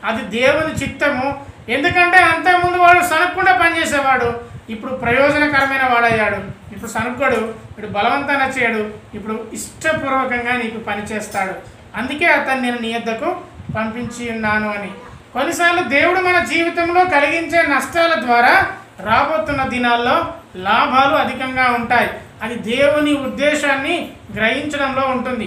అది దేవుని చిత్తము. ఎందుకంటే అంతకుముందు వాడు సనుక్కుండా పనిచేసేవాడు, ఇప్పుడు ప్రయోజనకరమైన వాడయ్యాడు. ఇప్పుడు సనుక్కడు, ఇప్పుడు బలవంతాన చేయడు, ఇప్పుడు ఇష్టపూర్వకంగా నీకు పని చేస్తాడు. అందుకే అతన్ని నేను నీ యొద్దకు పంపించి ఉన్నాను అని. కొన్నిసార్లు దేవుడు మన జీవితంలో కలిగించే నష్టాల ద్వారా రాబోతున్న దినాల్లో లాభాలు అధికంగా ఉంటాయి. అది దేవుని ఉద్దేశాన్ని గ్రహించడంలో ఉంటుంది.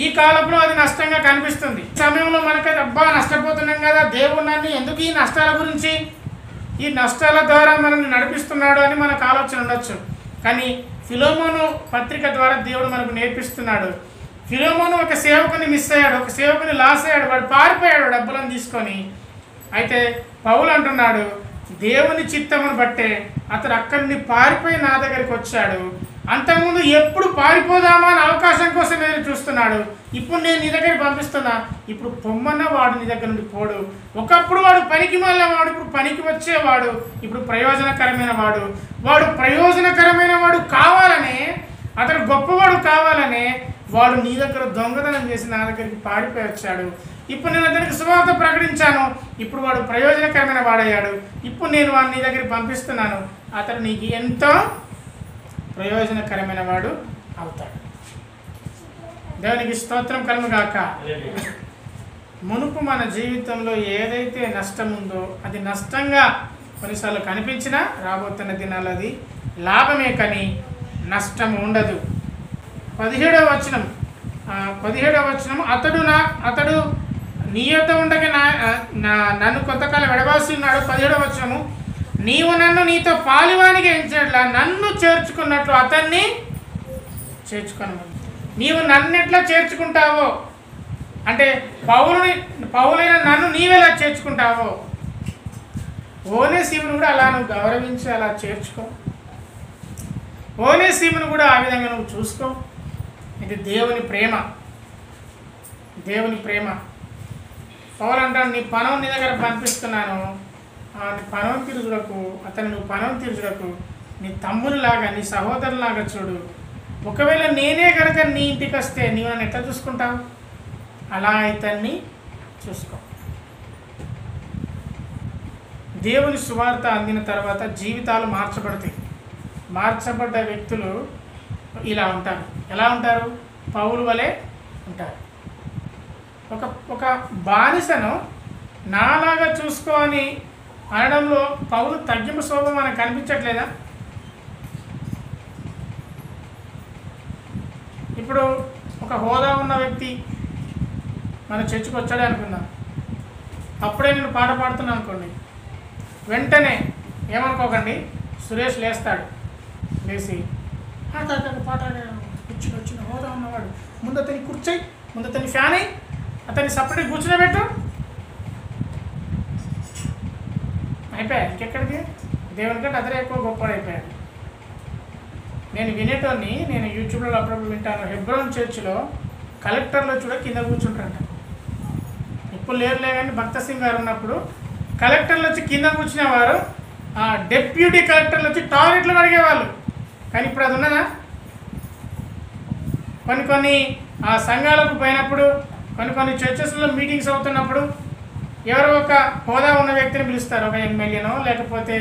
ఈ కాలంలో అది నష్టంగా కనిపిస్తుంది. సమయంలో మనకైతే అబ్బా నష్టపోతున్నాం కదా, దేవుడు నన్ను ఎందుకు ఈ నష్టాల గురించి ఈ నష్టాల ద్వారా మనల్ని నడిపిస్తున్నాడు అని మనకు ఆలోచన ఉండొచ్చు. కానీ ఫిలోమోను పత్రిక ద్వారా దేవుడు మనకు నేర్పిస్తున్నాడు. ఫిలోమోను ఒక సేవకుని మిస్ అయ్యాడు, ఒక సేవకుని లాస్ అయ్యాడు, వాడు పారిపోయాడు డబ్బులను తీసుకొని. అయితే పౌలు అంటున్నాడు, దేవుని చిత్తమును బట్టే అతడు అక్కడి నుండి పారిపోయి నా దగ్గరికి వచ్చాడు. అంతకుముందు ఎప్పుడు పారిపోదామా అని అవకాశం కోసం ఎదురు చూస్తున్నాడు. ఇప్పుడు నేను నీ దగ్గరికి పంపిస్తున్నా, ఇప్పుడు పొమ్మన్న వాడు నీ దగ్గర నుండి పోడు. ఒకప్పుడు వాడు పనికి మళ్ళీ వాడు, ఇప్పుడు పనికి వచ్చేవాడు, ఇప్పుడు ప్రయోజనకరమైన వాడు. వాడు ప్రయోజనకరమైన వాడు కావాలనే, అతడు గొప్పవాడు కావాలనే వాడు నీ దగ్గర దొంగతనం చేసి నా దగ్గరికి పారిపోయి వచ్చాడు. ఇప్పుడు నేను అతనికి సువార్త ప్రకటించాను, ఇప్పుడు వాడు ప్రయోజనకరమైన వాడయ్యాడు. ఇప్పుడు నేను వాడిని నీ దగ్గరికి పంపిస్తున్నాను, అతడు నీకు ఎంతో ప్రయోజనకరమైన వాడు అవుతాడు. దేవునికి స్తోత్రం కలుగుగాక. మునుపు మన జీవితంలో ఏదైతే నష్టం ఉందో అది నష్టంగా కొన్నిసార్లు కనిపించినా రాబోతున్న దినాలు అది లాభమే, కానీ నష్టం ఉండదు. 17వ వచనం, అతడు నీ యొద్ద ఉండగా నన్ను కొంతకాలం వెడబాసి ఉన్నాడు. 17వ వచనము, నీవు నన్ను నీతో పాలివానిగా ఎంచినట్లా నన్ను చేర్చుకున్నట్లు అతన్ని చేర్చుకున్నాను. నీవు నన్ను ఎట్లా చేర్చుకుంటావో, అంటే పౌలైన నన్ను నీవెలా చేర్చుకుంటావో, ఓనేసిమును కూడా అలా నువ్వు గౌరవించి అలా చేర్చుకో. ఓనేసిమును కూడా ఆ విధంగా నువ్వు చూసుకో. ఇది దేవుని ప్రేమ, దేవుని ప్రేమ. పౌలు అంటాడు, నీ పనం నీ దగ్గర పంపిస్తున్నాను, పనం తీర్చుటకు, అతను నువ్వు పనం తీర్చుటకు నీ తమ్మునిలాగా, నీ సహోదరులాగా చూడు. ఒకవేళ నేనే కనుక నీ ఇంటికి వస్తే నీవు నన్ను ఎట్లా చూసుకుంటావు? అలా ఇతన్ని చూసుకో. దేవుని సువార్త అందిన తర్వాత జీవితాలు మార్చబడతాయి. మార్చబడ్డ వ్యక్తులు ఇలా ఉంటారు. ఎలా ఉంటారు? పౌలు వలె ఉంటారు. ఒక బానిసను నాలాగా చూసుకో అని అనడంలో పౌలు తగ్గింపు స్వభావం మనకు కనిపించట్లేదా? ఇప్పుడు ఒక హోదా ఉన్న వ్యక్తి మన చర్చికి వచ్చాడే అనుకుందాం, అప్పుడే నేను పాట పాడుతున్నాను అనుకోండి, వెంటనే ఏమనుకోకండి, సురేష్ లేస్తాడు, లేచి పాట వచ్చిన హోదా ఉన్నవాడు, ముందు అతని కూర్చోయి, ముందు అతని ఫ్యాన్ అయ్యి, అతన్ని సపరేట్ కూర్చునేబెట్టు, అయిపోయాడు. ఇంకెక్కడికి? దేవుని కంటే అతనే ఎక్కువ గొప్పవాడు అయిపోయాడు. నేను వినేటోని, నేను యూట్యూబ్లో అప్పుడప్పుడు వింటాను, హెబ్రోన్ చర్చిలో కలెక్టర్లో చూడ కింద కూర్చుంటారంట. ఇప్పుడు లేరులే కానీ భక్త సింగ్ గారు ఉన్నప్పుడు కలెక్టర్లు వచ్చి కింద కూర్చునేవారు, డెప్యూటీ కలెక్టర్లు వచ్చి టాయిలెట్లు అడిగేవాళ్ళు. కానీ ఇప్పుడు అది ఉన్నదా? కొన్ని సంఘాలకు పోయినప్పుడు, కొన్ని చర్చెస్లో మీటింగ్స్ అవుతున్నప్పుడు ఎవరో ఒక హోదా ఉన్న వ్యక్తిని పిలుస్తారు, ఒక ఎమ్మెల్యేనో లేకపోతే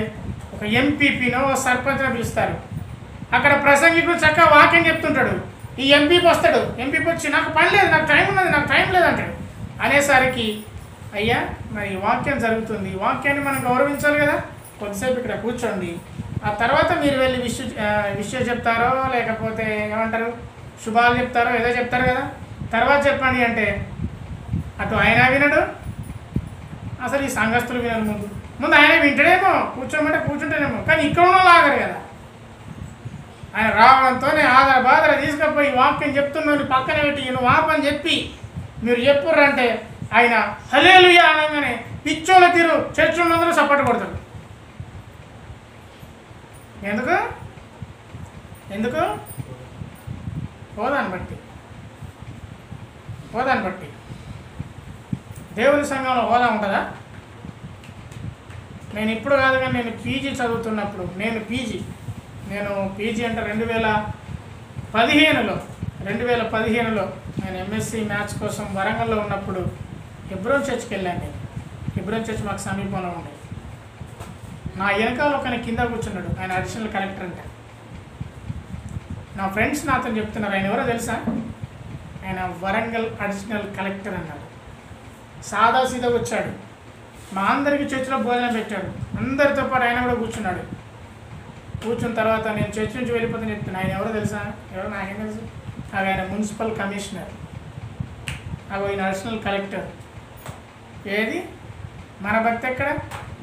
ఒక ఎంపీపీనో సర్పంచ్నో పిలుస్తారు. అక్కడ ప్రసంగికుడు చక్కగా వాక్యం చెప్తుంటాడు, ఈ ఎంపీపీ వస్తాడు, ఎంపీపీ వచ్చి నాకు పని లేదు, నాకు టైం ఉన్నది, నాకు టైం లేదంటాడు. అనేసరికి అయ్యా మరి వాక్యం జరుగుతుంది, వాక్యాన్ని మనం గౌరవించాలి కదా, కొద్దిసేపు ఇక్కడ కూర్చోండి, ఆ తర్వాత మీరు వెళ్ళి విషయం చెప్తారో లేకపోతే ఏమంటారు శుభాలు చెప్తారో ఏదో చెప్తారు కదా, తర్వాత చెప్పండి అంటే అటు ఆయన వినడు, అసలు ఈ సంఘస్థులు వినరు. ముందు ఆయన వింటాడేమో, కూర్చోమంటే కూర్చుంటేనేమో, కానీ ఇక్కడ ఉన్న లాగరు కదా. ఆయన రావడంతోనే ఆధార బాధర తీసుకపోయి వాక్యం చెప్తున్నాను పక్కన పెట్టి నువ్వు ఆపని చెప్పి మీరు చెప్పుర్రంటే ఆయన హల్లెలూయా అనగానే పిచ్చోళ్ళ తీరు చర్చ్ ఉన్నందులో సపోర్ట్ కొడతాడు. ఎందుకు హోదాన్ని బట్టి. దేవుని సంఘంలో హోదా ఉంటుందా? నేను ఇప్పుడు కాదు కానీ నేను పీజీ చదువుతున్నప్పుడు, నేను పీజీ అంటే 2015లో నేను ఎంఎస్సి మ్యాథ్స్ కోసం వరంగల్లో ఉన్నప్పుడు హెబ్రోన్ చర్చ్కి వెళ్ళాను. నేను హెబ్రోన్ చర్చ్ మాకు సమీపంలో ఉండేది. నా వెనకాల ఒక కింద కూర్చున్నాడు, ఆయన అడిషనల్ కలెక్టర్ అంటే. నా ఫ్రెండ్స్ నాతో చెప్తున్నారు, ఆయన ఎవరో తెలుసా? ఆయన వరంగల్ అడిషనల్ కలెక్టర్ అన్నాడు. సాదా సీదా వచ్చాడు, మా అందరికీ చర్చిలో భోజనం పెట్టాడు, అందరితో పాటు ఆయన కూడా కూర్చున్నాడు. కూర్చున్న తర్వాత నేను చర్చి నుంచి వెళ్ళిపోతే చెప్తున్నాను, ఆయన ఎవరో తెలుసా? ఎవరో నాకేం తెలుసు? అవి ఆయన మున్సిపల్ కమిషనర్, అవి ఆయన అడిషనల్ కలెక్టర్. ఏది మన భక్తి ఎక్కడ?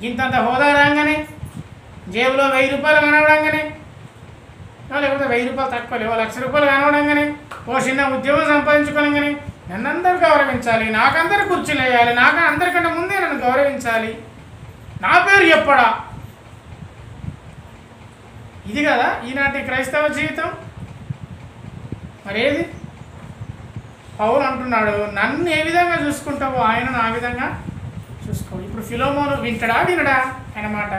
ఇంతంత హోదా రాగానే, జేబులో 1000 రూపాయలు కనవడంగానే, లేకపోతే 1000 రూపాయలు తక్కువ లేవు, 1,00,000 రూపాయలు కనవడంగానే, ఓ చిన్న ఉద్యోగం సంపాదించుకోగానే నన్ను అందరూ గౌరవించాలి, నాకందరూ కుర్చీలు వేయాలి, నాకు అందరికంటే ముందే నన్ను గౌరవించాలి, నా పేరు చెప్పడా? ఇది కదా ఈనాటి క్రైస్తవ జీవితం. మరేది? పౌలు అంటున్నాడు, నన్ను ఏ విధంగా చూసుకుంటావో ఆయనను ఆ విధంగా చూసుకో. ఇప్పుడు ఫిలోమోను వింటాడా వినడా ఆయన మాట?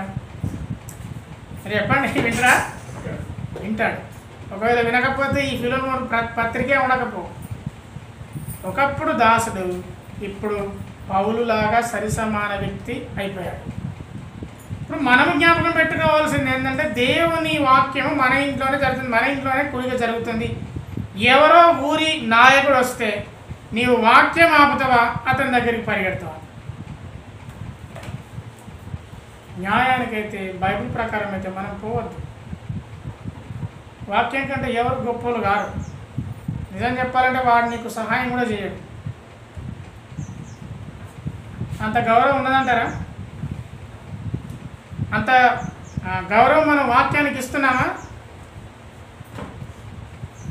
మరి చెప్పండి, వింటరా? వింటాడు. ఒకవేళ వినకపోతే ఈ ఫిలోమోను పత్రికే ఉండకపో. ఒకప్పుడు దాసుడు, ఇప్పుడు పౌలులాగా సరిసమాన వ్యక్తి అయిపోయాడు. ఇప్పుడు మనం జ్ఞాపకం పెట్టుకోవాల్సింది ఏంటంటే, దేవుని వాక్యం మన ఇంట్లోనే జరుగుతుంది, మన ఇంట్లోనే కూడిక జరుగుతుంది. ఎవరో ఊరి నాయకుడు వస్తే నీవు వాక్యం ఆపుతావా, అతని దగ్గరికి పరిగెడతావా? న్యాయానికైతే, బైబిల్ ప్రకారం అయితే మనం పోవద్దు. వాక్యం కంటే ఎవరు గొప్పలు కారు. నిజం చెప్పాలంటే వాడు నీకు సహాయం కూడా చేయడు. అంత గౌరవం ఉన్నదంటారా? అంత గౌరవం మనం వాక్యానికి ఇస్తున్నామా?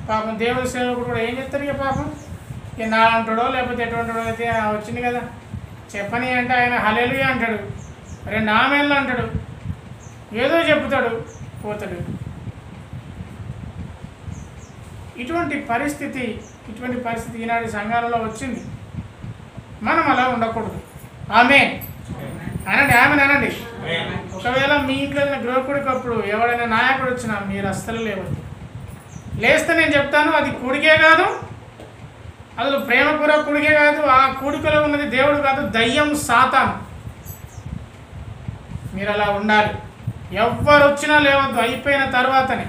పాపం దేవుడి సేవకుడు కూడా ఏం చెప్తారు? ఇక పాపం ఇక నా అంటాడో లేకపోతే ఎటువంటిడో అయితే వచ్చింది కదా చెప్పని అంటే ఆయన హల్లెలూయా అంటాడు, 2 ఆమేన్లు అంటాడు, ఏదో చెప్తాడు, పోతాడు. ఇటువంటి పరిస్థితి ఈనాటి సంఘాలలో వచ్చింది. మనం అలా ఉండకూడదు. ఆమేన్ అనండి, ఆమేన్ అనండి. ఒకవేళ మీ ఇంట్లో గృహకుడికప్పుడు ఎవడైనా నాయకుడు వచ్చినా మీరు అస్సలు లేవద్దు. లేస్తే నేను చెప్తాను, అది కూడికే కాదు, అసలు ప్రేమపూర్వ కూడికే కాదు, ఆ కూడికలో ఉన్నది దేవుడు కాదు, దయ్యం, సాతాను. మీరు అలా ఉండాలి. ఎవ్వరు వచ్చినా లేవద్దు, అయిపోయిన తర్వాతనే.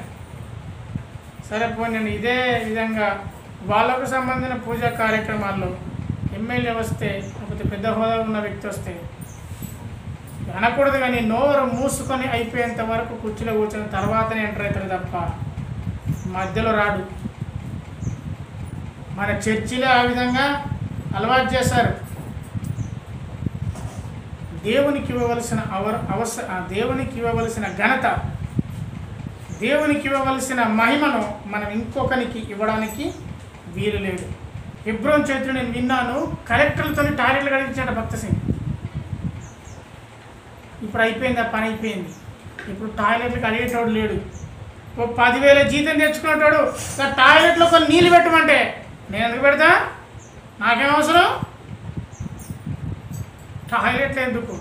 సరే పోనీ ఇదే విధంగా వాళ్ళకు సంబంధించిన పూజా కార్యక్రమాల్లో ఎమ్మెల్యే వస్తే, లేకపోతే పెద్ద హోదా ఉన్న వ్యక్తి వస్తే అనకూడదు, కానీ నోరు మూసుకొని అయిపోయేంత వరకు కుర్చీలో కూర్చొని తర్వాతనే ఎంటర్ అవుతాడు తప్ప మధ్యలో రాడు. మన చర్చిలో ఆ విధంగా అలవాటు చేశారు. దేవునికి ఇవ్వవలసిన దేవునికి ఇవ్వవలసిన ఘనత, దేవునికి ఇవ్వవలసిన మహిమను మనం ఇంకొకరికి ఇవ్వడానికి వీలు లేదు. హెబ్రోన్ చరిత్ర నేను విన్నాను, కలెక్టర్లతో టాయిలెట్లు కడిగించాడు భక్త సింగ్. ఇప్పుడు అయిపోయింది, ఆ పని అయిపోయింది. ఇప్పుడు టాయిలెట్లు కడిగేటోడు లేడు. ఓ 10,000 జీతం తెచ్చుకునేటోడు టాయిలెట్లో కొన్ని నీళ్ళు పెట్టమంటే నేను ఎందుకు పెడతా? నాకేం అవసరం? టాయిలెట్లు ఎందుకు?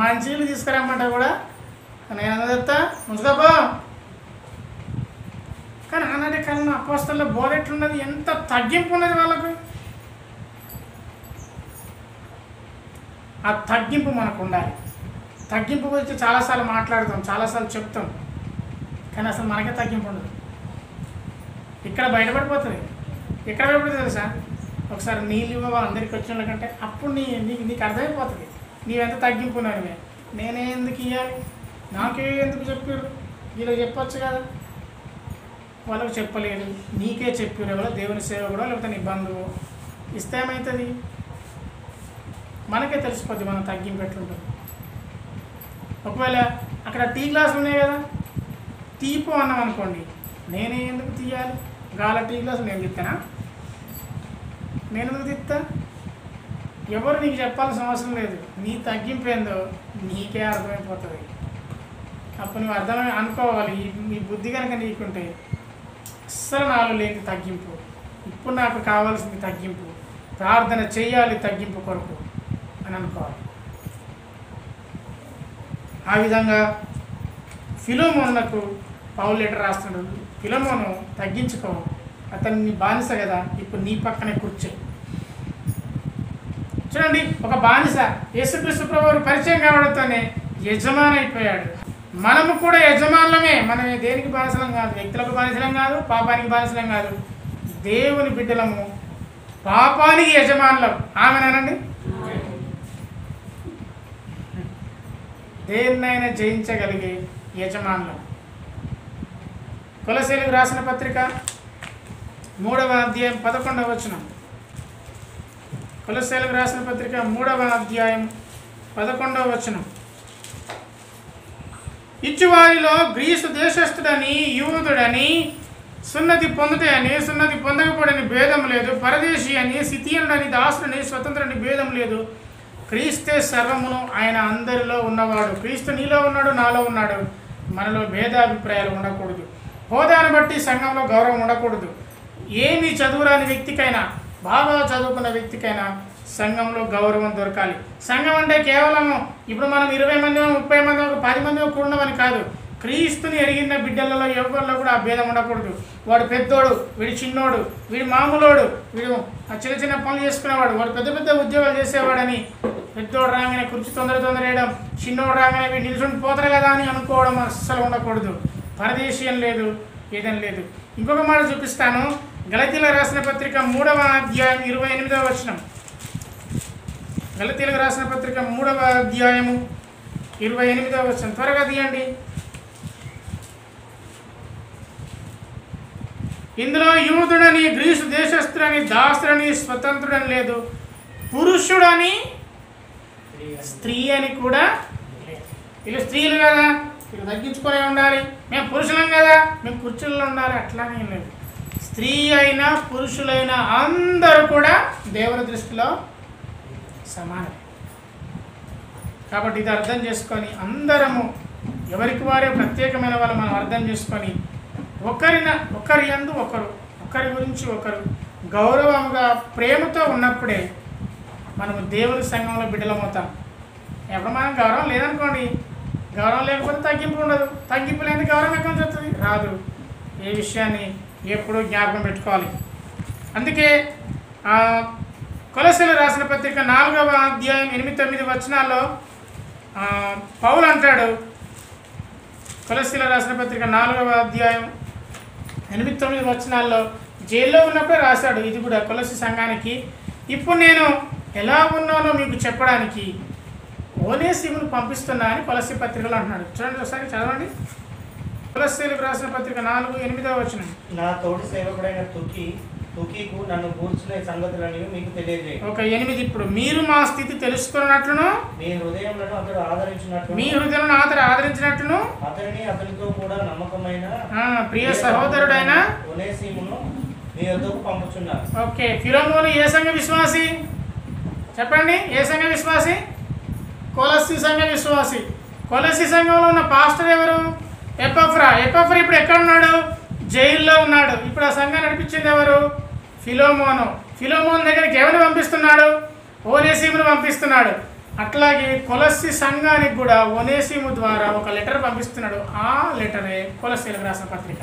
మంచినీళ్ళు తీసుకురమ్మంటే కూడా నేను ఎందుకు చెప్తా? ముంచుకోపో. కానీ ఆనాటి కాలంలో అపోస్తలుల బోధ ఎట్లున్నది, ఎంత తగ్గింపు ఉన్నది వాళ్ళకు. ఆ తగ్గింపు మనకు ఉండాలి. తగ్గింపు గురించి చాలాసార్లు మాట్లాడతాం, చాలాసార్లు చెప్తాం, కానీ అసలు మనకే తగ్గింపు ఉండదు. ఇక్కడ బయటపడిపోతుంది. ఎక్కడ బయటపడుతుంది తెలుసా? ఒకసారి నీళ్ళు ఇవ్వవా అందరికి వచ్చిన వాళ్ళకంటే, అప్పుడు నీకు అర్థమైపోతుంది నీవెంత తగ్గింపున్నాను. నేనే ఎందుకు ఇవ్వాలి, నాకే ఎందుకు చెప్పారు, వీళ్ళకి చెప్పొచ్చు కదా. వాళ్ళకి చెప్పలేదు, నీకే చెప్పారు. ఎవరో దేవుని సేవ కూడా, లేకపోతే నీ బంధువు ఇస్తే ఏమవుతుంది? మనకే తెలిసిపోద్ది మనం తగ్గింపు ఎట్లుంటుంది. ఒకవేళ అక్కడ టీ గ్లాసులు ఉన్నాయి కదా, తీపు అన్నాం అనుకోండి, నేనే ఎందుకు తీయాలి? గాల టీ గ్లాసు నేను తిత్తానా? నేను ఎందుకు తిత్తా? ఎవరు నీకు చెప్పాల్సిన అవసరం లేదు. నీ తగ్గింపు ఏందో నీకే అర్థమైపోతుంది. అప్పుడు నువ్వు అర్థమై అనుకోవాలి. నీ బుద్ధి కనుక నీకుంటే అస్సలు నాలో లేని తగ్గింపు, ఇప్పుడు నాకు కావాల్సింది తగ్గింపు, ప్రార్థన చేయాలి తగ్గింపు కొరకు అని అనుకోవాలి. ఆ విధంగా ఫిలోమోనుకు పౌలు లెటర్ రాస్తున్నాడు, ఫిలోమోను తగ్గించుకో, అతను నీ బానిస కదా, ఇప్పుడు నీ పక్కనే కూర్చో. చూడండి, ఒక బానిస యేసుక్రీస్తు ప్రభువు పరిచయం కావడంతోనే యజమాని అయిపోయాడు. మనము కూడా యజమానులమే. మనం దేనికి బానిసలం కాదు, వ్యక్తులకు బానిసలం కాదు, పాపానికి బానిసలం కాదు, దేవుని బిడ్డలము, పాపానికి యజమానులం. ఆమెనండి. దేన్నైనా జయించగలిగే యజమానులం. కొలస్సీయులకు రాసిన పత్రిక 3వ అధ్యాయం 11వ వచనం. కొలస్సీయులకు రాసిన పత్రిక 3వ అధ్యాయం 11వ వచనం. ఇచ్చువారిలో గ్రీసు దేశస్థుడని యూదుడని సున్నతి పొందుతే అని సున్నతి పొందకపోడని భేదం లేదు, పరదేశీ అని సిథియనుడని దాసుడని స్వతంత్రుడని భేదం లేదు, క్రీస్తే సర్వమును, ఆయన అందరిలో ఉన్నవాడు. క్రీస్తు నీలో ఉన్నాడు, నాలో ఉన్నాడు. మనలో భేదాభిప్రాయాలు ఉండకూడదు. హోదాను బట్టి సంఘంలో గౌరవం ఉండకూడదు. ఏమి చదువురాని వ్యక్తికైనా, బాగా చదువుకున్న వ్యక్తికైనా సంఘంలో గౌరవం దొరకాలి. సంఘం అంటే కేవలం ఇప్పుడు మనం 20 మంది 30 మంది 10 మంది కూడినవని కాదు. క్రీస్తుని ఎరిగిన బిడ్డలలో ఎవరిలో కూడా ఆ భేదం ఉండకూడదు. వాడు పెద్దోడు, వీడు చిన్నోడు, వీడు మామూలోడు, వీడు చిన్న చిన్న పనులు చేసుకునేవాడు, వాడు పెద్ద పెద్ద ఉద్యోగాలు చేసేవాడని పెద్దోడు రాగానే కుర్చీ తొందర వేయడం, చిన్నోడు రాగానే వీడు నిల్చుని పోతారు కదా అని అనుకోవడం అస్సలు ఉండకూడదు. పరదేశీయం లేదు, ఏదని లేదు. ఇంకొక మాట చూపిస్తాను. గలతీలకు రాసిన పత్రిక 3వ అధ్యాయం 28వ వచనం. గలతీలకు రాసిన పత్రిక 3వ అధ్యాయము 28వ వచనం. త్వరగా తీయండి. ఇందులో యూదుడని గ్రీసు దేశస్థుడని దాసుడని స్వతంత్రుడని లేదు, పురుషుడని స్త్రీ అని కూడా లేదు. వీళ్ళు స్త్రీలు కదా, వీళ్ళు తగ్గించుకొని ఉండాలి, మేము పురుషులం కదా మేము కుర్చీల్లో ఉండాలి, అట్లానే లేదు. స్త్రీ అయినా పురుషులైనా అందరూ కూడా దేవుని దృష్టిలో సమానం. కాబట్టి ఇది అర్థం చేసుకొని అందరము ఎవరికి వారే ప్రత్యేకమైన వాళ్ళు మనం అర్థం చేసుకొని ఒకరి యందు ఒకరు, ఒకరి గురించి ఒకరు గౌరవంగా ప్రేమతో ఉన్నప్పుడే మనము దేవుని సంఘంలో బిడ్డలమవుతాం. ఎప్పుడు మనం గౌరవం లేదనుకోండి, గౌరవం లేకపోతే తగ్గింపు ఉండదు, తగ్గింపు లేని గౌరవం ఎక్కడ నుంచి వస్తుంది? రాదు. ఏ విషయాన్ని ఎప్పుడూ జ్ఞాపకం పెట్టుకోవాలి. అందుకే కొలస్సీలకు రాసిన పత్రిక 4వ అధ్యాయం 8-9 వచనాల్లో పౌలు అంటాడు. కొలస్సీలకు రాసిన పత్రిక 4వ అధ్యాయం 8-9 వచనాల్లో జైల్లో ఉన్నప్పుడే రాశాడు. ఇది కూడా కొలస్సీ సంఘానికి. ఇప్పుడు నేను ఎలా ఉన్నానో మీకు చెప్పడానికి ఓనేసిమును పంపిస్తున్నా అని కొలస్సీ పత్రికలో అంటున్నాడు. చూడండి ఒకసారి చదవండి. కొలస్సీలకు రాసిన పత్రిక 4:8 వచనం. నా తోటి సేవకుడైన తుకీకు నన్ను గూర్చిన సంగతులని మీకు తెలియజేయ. 8 ఇప్పుడు మీరు మా స్థితి తెలుసుకున్నట్లును మీ హృదయంలో అతడు ఆదరించినట్లును అతనిని అతనితో కూడా నమ్మకమైన ప్రియ సహోదరుడైన ఓనేసిమును మీ వద్దకు పంపుచున్నారు. ఓకే. ఫిలోమోను ఏ సంఘ విశ్వాసి చెప్పండి? ఏ సంఘ విశ్వాసి? కొలస్సీ సంఘ విశ్వాసి. కొలస్సీ సంఘంలో ఉన్న పాస్టర్ ఎవరు? ఎపఫ్రా. ఇప్పుడు ఎక్కడ ఉన్నాడు? జైల్లో ఉన్నాడు. ఇప్పుడు ఆ సంఘాన్ని నడిపించింది ఎవరు? ఫిలోమోను. ఫిలోమోను దగ్గరికి ఎవరిని పంపిస్తున్నాడు? ఓనేసిమును పంపిస్తున్నాడు. అట్లాగే కొలస్సీ సంఘానికి కూడా ఓనేసిము ద్వారా ఒక లెటర్ పంపిస్తున్నాడు. ఆ లెటరే కొలస్సీలకు రాసిన పత్రిక.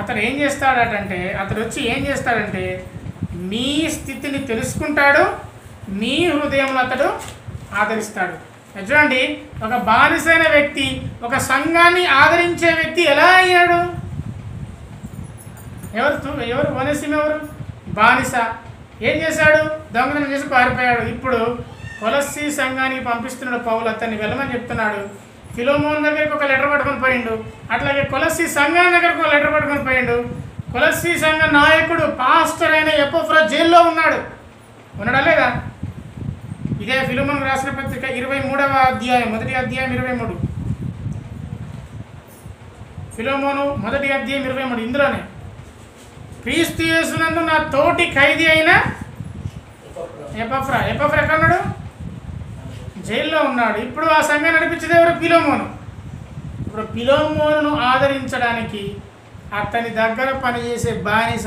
అతడు ఏం చేస్తాడంటే, అతడు వచ్చి ఏం చేస్తాడంటే మీ స్థితిని తెలుసుకుంటాడు, మీ హృదయంలో అతడు ఆదరిస్తాడు. చూడండి, ఒక బానిసైన వ్యక్తి ఒక సంఘాన్ని ఆదరించే వ్యక్తి ఎలా అయ్యాడు? ఎవరు ఓనేసిము ఎవరు? బానిస. ఏం చేశాడు? దొంగతనం చేసి పారిపోయాడు. ఇప్పుడు కొలస్సీ సంఘానికి పంపిస్తున్నాడు పౌలు, అతన్ని వెళ్ళమని చెప్తున్నాడు. ఫిలోమోన్ దగ్గరికి ఒక లెటర్ పట్టుకొని పోయిండు. అట్లాగే కొలస్సీ సంఘం దగ్గరకు ఒక లెటర్ పట్టుకొని పోయిండు. కొలస్సీ సంఘ నాయకుడు పాస్టర్ అయిన ఎపఫ్రా జైల్లో ఉన్నాడా లేదా? ఇదే ఫిలోమోను రాసిన పత్రిక 23వ అధ్యాయం 1వ అధ్యాయం 23. ఫిలోమోను 1వ అధ్యాయం 23. ఇందులోనే క్రీస్తు యేసునందు నా తోటి ఖైదీ అయిన ఎపఫ్రా ఎక్కడ ఉన్నాడు? జైల్లో ఉన్నాడు. ఇప్పుడు ఆ సంఘం నడిపించేది ఎవరు? ఫిలోమోను. ఇప్పుడు ఫిలోమోనును ఆదరించడానికి అతని దగ్గర పనిచేసే బానిస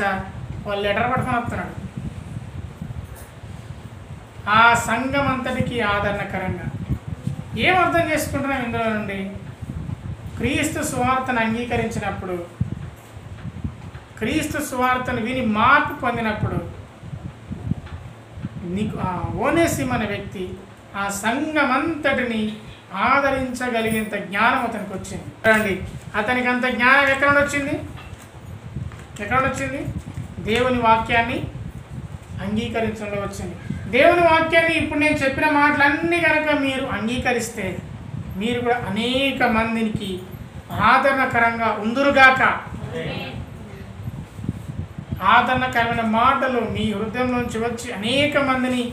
వాళ్ళు లెటర్ పట్టుకొని వస్తున్నాడు. ఆ సంఘం అంతటికి ఆదరణకరంగా ఏం అర్థం చేసుకుంటున్నాం ఇందులో నుండి? క్రీస్తు సువార్తను అంగీకరించినప్పుడు, క్రీస్తు సువార్తను విని మార్పు పొందినప్పుడు నీకు ఆ ఓనేసిము అనే వ్యక్తి ఆ సంఘం అంతటిని ఆదరించగలిగేంత జ్ఞానం అతనికి వచ్చింది. చూడండి, అతనికి అంత జ్ఞానం ఎక్కడ వచ్చింది? దేవుని వాక్యాన్ని అంగీకరించడంలో వచ్చింది. దేవుని వాక్యాన్ని ఇప్పుడు నేను చెప్పిన మాటలన్నీ కనుక మీరు అంగీకరిస్తే మీరు కూడా అనేక మందికి ఆదరణకరంగా ఉందురుగాక. ఆదరణకరమైన మాటలు మీ హృదయంలోంచి వచ్చి అనేక మందిని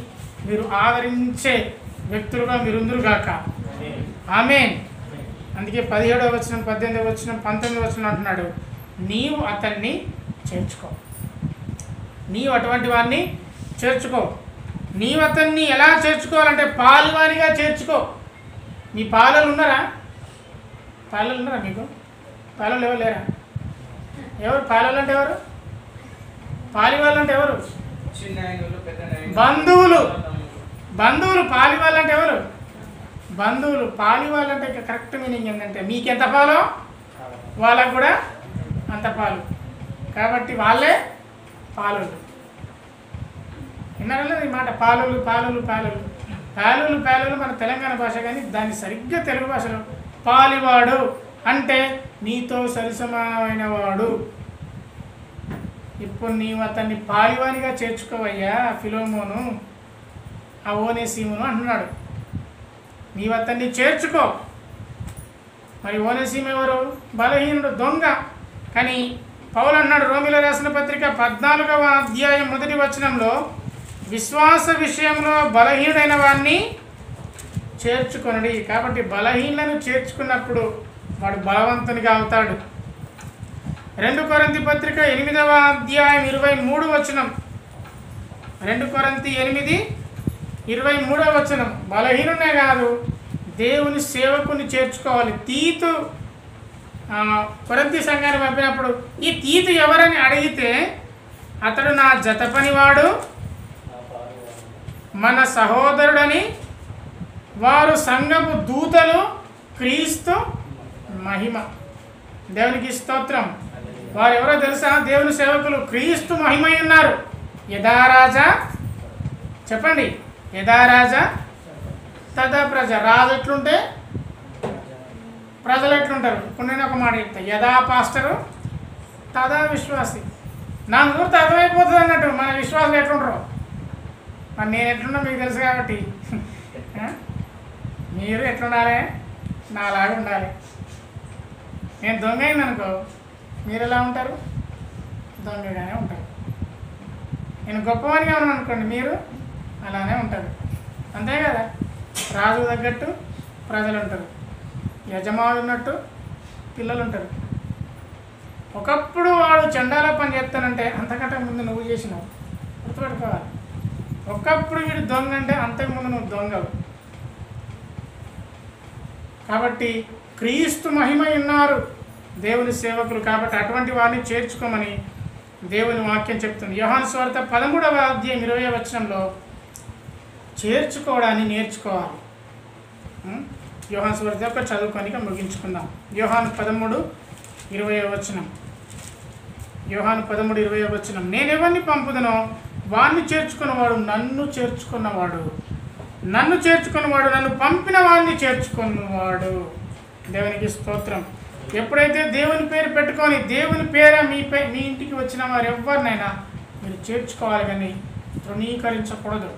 మీరు ఆదరించే వ్యక్తులుగా మీరుందురుగాక. ఆమేన్. అందుకే 17వ వచనం, 18వ వచనం, 19వ వచనం అంటున్నాడు, నీవు అతన్ని చేర్చుకో. నీవు అటువంటి వాడిని చేర్చుకో. నీవు అతన్ని ఎలా చేర్చుకోవాలంటే పాలువానిగా చేర్చుకో. మీ పాలలు ఉన్నారా? పాలలు ఉన్నారా మీకు? పాలలు ఎవరు లేరా? ఎవరు పాలలు అంటే ఎవరు? పాలివాళ్ళు అంటే ఎవరు? చిన్న ఆయనలు, పెద్ద ఆయనలు, బంధువులు. బంధువులు. పాలివాళ్ళు అంటే ఎవరు? బంధువులు. పాలివాళ్ళు అంటే ఇక కరెక్ట్ మీనింగ్ ఏంటంటే మీకు ఎంత పాలో వాళ్ళకు కూడా అంత పాలు, కాబట్టి వాళ్ళే పాలులు. విన్నారా ఈ మాట? పాలులు పాలులు పాలులు పాలులు పాలులు మన తెలంగాణ భాష, కానీ దాన్ని సరిగ్గా తెలుగు భాషలో పాలివాడు అంటే నీతో సరిసమానమైన వాడు. ఇప్పుడు నీవు అతన్ని పాలివానిగా చేర్చుకోవయ్యా ఫిలోమోను, ఆ ఓనేసీమును అంటున్నాడు. నీవు అతన్ని చేర్చుకో. మరి ఓనేసీము ఎవరు? బలహీనుడు, దొంగ. కానీ పౌలు అన్నాడు రోమిలో రాసిన పత్రిక 14వ అధ్యాయం 1వ వచనంలో, విశ్వాస విషయంలో బలహీనుడైన వాడిని చేర్చుకొనడి. కాబట్టి బలహీనలను చేర్చుకున్నప్పుడు వాడు బలవంతునిగా అవుతాడు. 2 కొరింథీ పత్రిక 8వ అధ్యాయం 23వ వచనం, 2 కొరింథీ 8:23వ వచనం, బలహీనునే కాదు దేవుని సేవకుని చేర్చుకోవాలి. తీతు కొరింథీ సంఘాన్ని పంపినప్పుడు ఈ తీతు ఎవరని అడిగితే అతడు నా జత పనివాడు, మన సహోదరుడని, వారు సంఘపు దూతలు, క్రీస్తు మహిమ. దేవునికి స్తోత్రం. వారు ఎవరో తెలుసా? దేవుని సేవకులు, క్రీస్తు మహిమై ఉన్నారు. యథారాజా చెప్పండి, యథారాజా తదా ప్రజ. రాజు ఎట్లుంటే ప్రజలు ఎట్లుంటారు. ఇప్పుడు నేను ఒక మాట చెప్తాను, యథా పాస్టరు తదా విశ్వాసి. నా నూరితో అర్థమైపోతుంది అన్నట్టు మన విశ్వాసులు ఎట్లుంటారు. మరి నేను ఎట్లున్నా మీకు తెలుసు కాబట్టి మీరు ఎట్లుండాలి? నాలాగా ఉండాలి. నేను దొంగ అయిందనుకో, మీరు ఎలా ఉంటారు? దొంగగానే ఉంటారు. నేను గొప్పవానిగా ఉన్నాను అనుకోండి, మీరు అలానే ఉంటారు. అంతే కదా? రాజు తగ్గట్టు ప్రజలు ఉంటారు, యజమాని ఉన్నట్టు పిల్లలు ఉంటారు. ఒకప్పుడు వాడు చండాల పని చేస్తానంటే అంతకంటే ముందు నువ్వు చేసినావు, గుర్తుపెట్టుకోవాలి. ఒకప్పుడు వీడు దొంగ అంటే అంతకుముందు నువ్వు దొంగవు. కాబట్టి క్రీస్తు మహిమ ఉన్నారు దేవుని సేవకులు. కాబట్టి అటువంటి వారిని చేర్చుకోమని దేవుని వాక్యం చెప్తుంది. యోహాను సువార్త 13వ అధ్యాయం 20వ వచనంలో చేర్చుకోవడాన్ని నేర్చుకోవాలి. యోహాను సువార్త యొక్క చదువుకొనిక ముగించుకుందాం. యోహాను 13:20వ వచనం. యోహాను 13:20వ వచనం, నేను ఎవరిని పంపుదనో వాడిని చేర్చుకున్నవాడు నన్ను చేర్చుకున్నవాడు, నన్ను చేర్చుకున్నవాడు నన్ను పంపిన వాడిని చేర్చుకున్నవాడు. దేవునికి స్తోత్రం. ఎప్పుడైతే దేవుని పేరు పెట్టుకొని దేవుని పేర మీ ఇంటికి వచ్చిన వారు ఎవరినైనా మీరు చేర్చుకోవాలి, కానీ తృణీకరించకూడదు.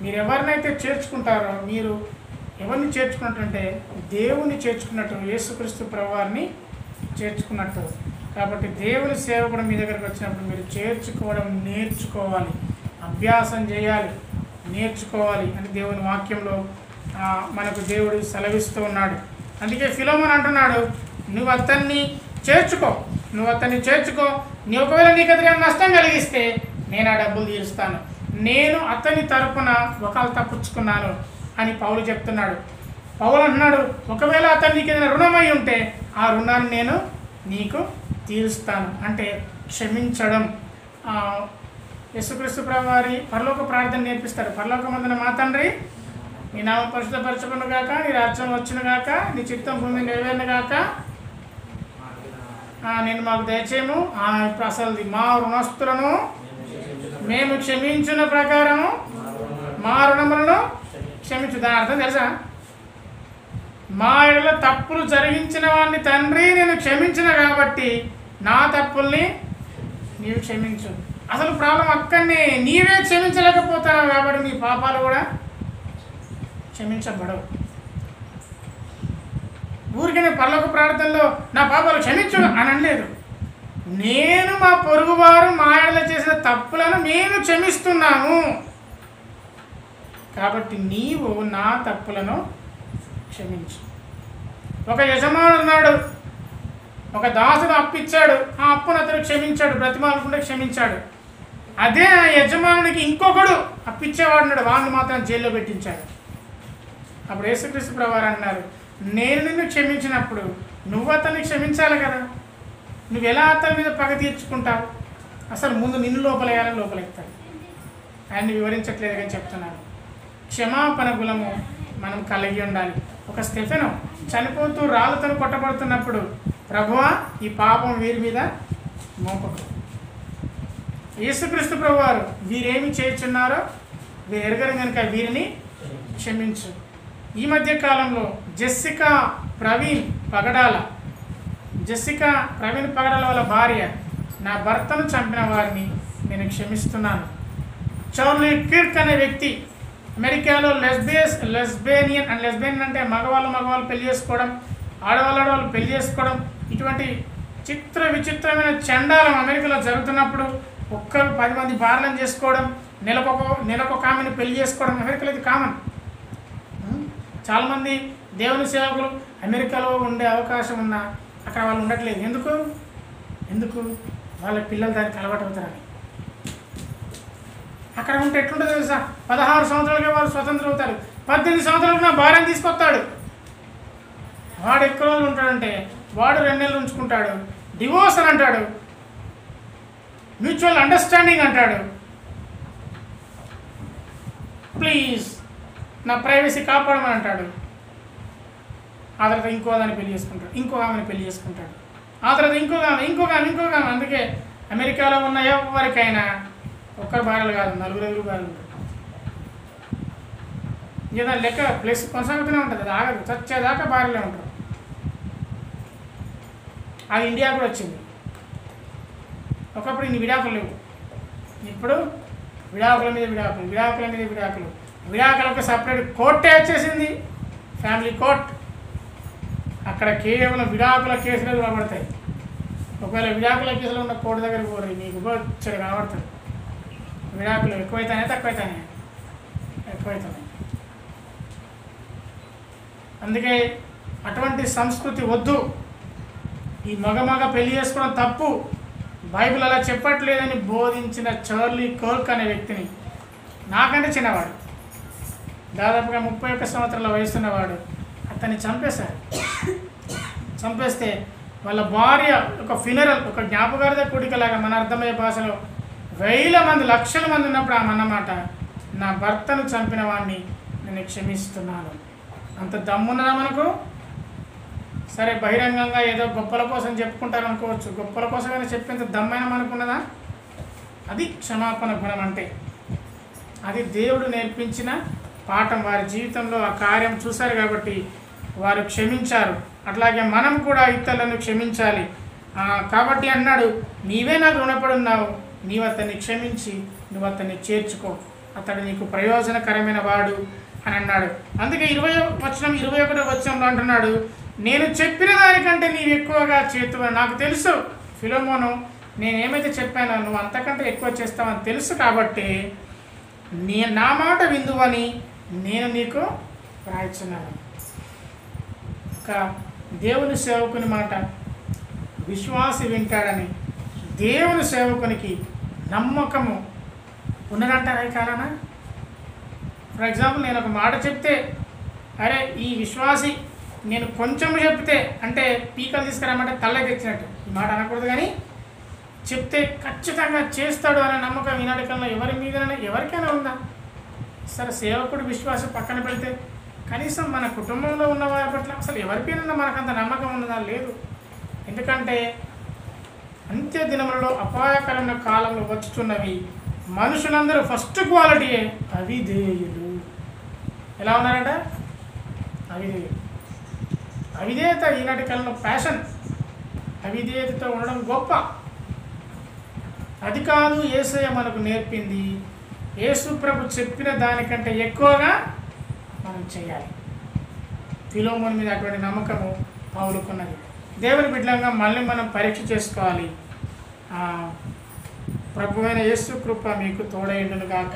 మీరు ఎవరినైతే చేర్చుకుంటారో, మీరు ఎవరిని చేర్చుకున్నట్టుంటే దేవుని చేర్చుకున్నట్టు, యేసుక్రీస్తు ప్రభువారిని చేర్చుకున్నట్టు. కాబట్టి దేవుని సేవకుడు మీ దగ్గరకు వచ్చినప్పుడు మీరు చేర్చుకోవడం నేర్చుకోవాలి, అభ్యాసం చేయాలి, నేర్చుకోవాలి అని దేవుని వాక్యంలో మనకు దేవుడు సెలవిస్తూ ఉన్నాడు. అందుకే ఫిలోమోను అంటున్నాడు, నువ్వు అతన్ని చేర్చుకో, నువ్వు అతన్ని చేర్చుకో. నీ ఒకవేళ నీకు ఎదురైనా నష్టం కలిగిస్తే నేను ఆ డబ్బులు తీరుస్తాను, నేను అతని తరపున ఒకళ్ళు తప్పించుకున్నాను అని పౌలు చెప్తున్నాడు. పౌలు అంటున్నాడు, ఒకవేళ అతను నీకు ఏదైనా రుణమై ఉంటే ఆ రుణాన్ని నేను నీకు తీరుస్తాను. అంటే క్షమించడం. యేసుక్రీస్తు ప్రభువారి పరలోక ప్రార్థన నేర్పిస్తాడు. పరలోకమందున మా తండ్రి, నీ నామం పరిశుద్ధపరచబడును గాక, నీ రాజ్యం వచ్చును గాక, నీ చిత్తం భూమి నెరవేరును గాక, నేను మాకు దయచేయము. ఇప్పుడు అసలు మా రుణస్తులను మేము క్షమించిన ప్రకారము మా రుణములను క్షమించు. దాని అర్థం తెలుసా? మా ఎడల తప్పులు జరిగించిన వాడిని తండ్రి నేను క్షమించిన కాబట్టి నా తప్పుల్ని నీవు క్షమించు. అసలు ప్రాబ్లం అక్కడనే, నీవే క్షమించలేకపోతున్నావు కాబట్టి నీ పాపాలు కూడా క్షమించబడవు. ఊరికనే పరలోక ప్రార్థనలో నా పాపాలు క్షమించు అని అనలేదు. నేను మా పొరుగువారు మా ఎడల చేసిన తప్పులను నేను క్షమిస్తున్నాము. కాబట్టి నీవు నా తప్పులను క్షమించు. ఒక యజమానుడు ఉన్నాడు, ఒక దాసుడు అప్పిచ్చాడు, ఆ అప్పును అతను క్షమించాడు, బ్రతిమాలకుండా క్షమించాడు. అదే ఆ యజమానునికి ఇంకొకడు అప్పిచ్చేవాడున్నాడు, వాడిని మాత్రం జైల్లో పెట్టించాడు. అప్పుడు యేసుక్రీస్తు ప్రభువారు అన్నారు, నేను నిన్ను క్షమించినప్పుడు నువ్వు అతన్ని క్షమించాలి కదా, నువ్వు ఎలా అతని మీద పగ తీర్చుకుంటావు? అసలు ముందు నిన్ను లోపలేయాలని లోపలెత్తాడు. ఆయన్ని వివరించట్లేదు కానీ చెప్తున్నాను, క్షమాపణ గుణము మనం కలిగి ఉండాలి. ఒక స్టెఫెను చనిపోతూ రాళ్ళతో కొట్టబడుతున్నప్పుడు, ప్రభువా ఈ పాపం వీరి మీద మోపకు. యేసుక్రీస్తు ప్రభువారు వీరేమి చేయుచున్నారో వీరు ఎరగరు కనుక వీరిని క్షమించు. ఈ మధ్య కాలంలో జెస్సికా ప్రవీణ్ పగడాల వాళ్ళ భార్య, నా భర్తను చంపిన వారిని నేను క్షమిస్తున్నాను. చార్లీ కిర్క్ అనే వ్యక్తి అమెరికాలో లెస్బేనియన్ అంటే మగవాళ్ళు పెళ్లి చేసుకోవడం, ఆడవాళ్ళు పెళ్లి చేసుకోవడం, ఇటువంటి చిత్ర విచిత్రమైన చండాలం అమెరికాలో జరుగుతున్నప్పుడు ఒక్కరు 10 మంది భార్యలను చేసుకోవడం, నెలకొక ఆమెను పెళ్లి చేసుకోవడం అమెరికాలో ఇది కామన్. చాలామంది దేవుని సేవకులు అమెరికాలో ఉండే అవకాశం ఉన్నా అక్కడ వాళ్ళు ఉండట్లేదు. ఎందుకు వాళ్ళ పిల్లలు దానికి అలవాటు అవుతారని. అక్కడ ఉంటే ఎట్లుంటుందో తెలుసా, 16 సంవత్సరాలకే వాళ్ళు స్వతంత్రం అవుతారు. 18 సంవత్సరాలకు నా భార్యను తీసుకొస్తాడు. వాడు ఎక్కువ రోజులు ఉంటాడంటే వాడు 2 నెలలు ఉంచుకుంటాడు, డివోర్స్ అని అంటాడు, మ్యూచువల్ అండర్స్టాండింగ్ అంటాడు. ప్లీజ్ నా ప్రైవసీ కాపాడమని అంటాడు. ఆ తర్వాత ఇంకో దాన్ని పెళ్లి చేసుకుంటాడు, ఇంకో ఆమెను పెళ్లి చేసుకుంటాడు, ఆ తర్వాత ఇంకొక ఆమె. అందుకే అమెరికాలో ఉన్న ఎవరికైనా ఒక్కరు భార్యలు కాదు, 4 భార్యలు ఉంటారు. ఇక దాని లెక్క ప్లస్ కొనసాగుతూనే ఉంటుంది, అది ఆగదు, చచ్చేదాకా భార్యలే ఉంటారు. అది ఇండియా కూడా వచ్చింది. ఒకప్పుడు ఇన్ని విడాకులు లేవు, ఇప్పుడు విడాకుల మీద విడాకులకు సపరేట్ కోర్టే వచ్చేసింది, ఫ్యామిలీ కోర్ట్. అక్కడ కేవలం విడాకుల కేసులు కనబడతాయి. ఒకవేళ విడాకుల కేసులు ఉన్న కోర్టు దగ్గరికి పోరు, మీకు వచ్చాడు కనబడతాడు. విడాకులు ఎక్కువైతున్నాయి. అందుకే అటువంటి సంస్కృతి వద్దు. ఈ మగ పెళ్లి చేసుకోవడం తప్పు, బైబిల్ అలా చెప్పట్లేదని బోధించిన చార్లీ కిర్క్ అనే వ్యక్తిని, నాకంటే చిన్నవాడు, దాదాపుగా 31 సంవత్సరాల వయసున్నవాడు, అతన్ని చంపేస్తే వాళ్ళ భార్య ఒక ఫినరల్, ఒక జ్ఞాపకార్థ కూడికలాగా మన అర్థమయ్యే భాషలో 1000 మంది 1,00,000 మంది ఉన్నప్పుడు ఆమె అన్నమాట, నా భర్తను చంపిన వాడిని నేను క్షమిస్తున్నాను. అంత దమ్మున్నదా మనకు? సరే బహిరంగంగా ఏదో గొప్పల కోసం చెప్పుకుంటారు అనుకోవచ్చు, గొప్పల కోసమైనా చెప్పేంత దమ్మైన మనకున్నదా? అది క్షమాపణ గుణం అంటే. అది దేవుడు నేర్పించిన పాఠం. వారి జీవితంలో ఆ కార్యం చూశారు కాబట్టి వారు క్షమించారు. అట్లాగే మనం కూడా ఇతరులను క్షమించాలి. కాబట్టి అన్నాడు, నీవే నాకు రుణపడి ఉన్నావు, నీవు అతన్ని క్షమించి నువ్వు అతన్ని చేర్చుకో, అతడు నీకు ప్రయోజనకరమైన వాడు అని అన్నాడు. అందుకే 21వ వచనంలో అంటున్నాడు, నేను చెప్పిన దానికంటే నీవు ఎక్కువగా చేతువని నాకు తెలుసు. ఫిలోమోను, నేనేమైతే చెప్పానో నువ్వు అంతకంటే ఎక్కువ చేస్తావని తెలుసు, కాబట్టి నా మాట విందువని నేను నీకు రాయిస్తున్నాను. ఒక దేవుని సేవకుని మాట విశ్వాసి వింటాడని దేవుని సేవకునికి నమ్మకము ఉన్నదంటారా ఈ కాలాన? ఫర్ ఎగ్జాంపుల్, నేను ఒక మాట చెప్తే, అరే ఈ విశ్వాసి నేను కొంచెం చెప్తే, అంటే పీకలు తీసుకురామంటే తల్ల తెచ్చినట్టు ఈ మాట అనకూడదు, కానీ చెప్తే ఖచ్చితంగా చేస్తాడు అనే నమ్మకం ఈనాటి కాలంలో ఎవరికైనా ఉందా? సరే సేవకుడు విశ్వాసం పక్కన పెడితే కనీసం మన కుటుంబంలో ఉన్న వారి పట్ల అసలు ఎవరికైనా మనకంత నమ్మకం ఉన్నదా? లేదు. ఎందుకంటే అంత్య దినములలో అపాయకరమైన కాలంలో వచ్చుతున్నవి మనుషులందరూ ఫస్ట్ క్వాలిటీయే అవిధేయులు. ఎలా ఉన్నారట? అవిధేయత ఈనాటి కాలంలో ఫ్యాషన్. అవిధేయతతో ఉండడం గొప్ప. అది కాదు యేసయ్య మనకు నేర్పింది. యేసు ప్రభు చెప్పిన దానికంటే ఎక్కువగా మనం చేయాలి. ఫిలోమోను మీద అటువంటి నమ్మకము పౌలుకున్నది. దేవుని బిడ్డలంగా మళ్ళీ మనం పరీక్ష చేసుకోవాలి. ప్రభువైన యేసు కృప మీకు తోడైండును గాక.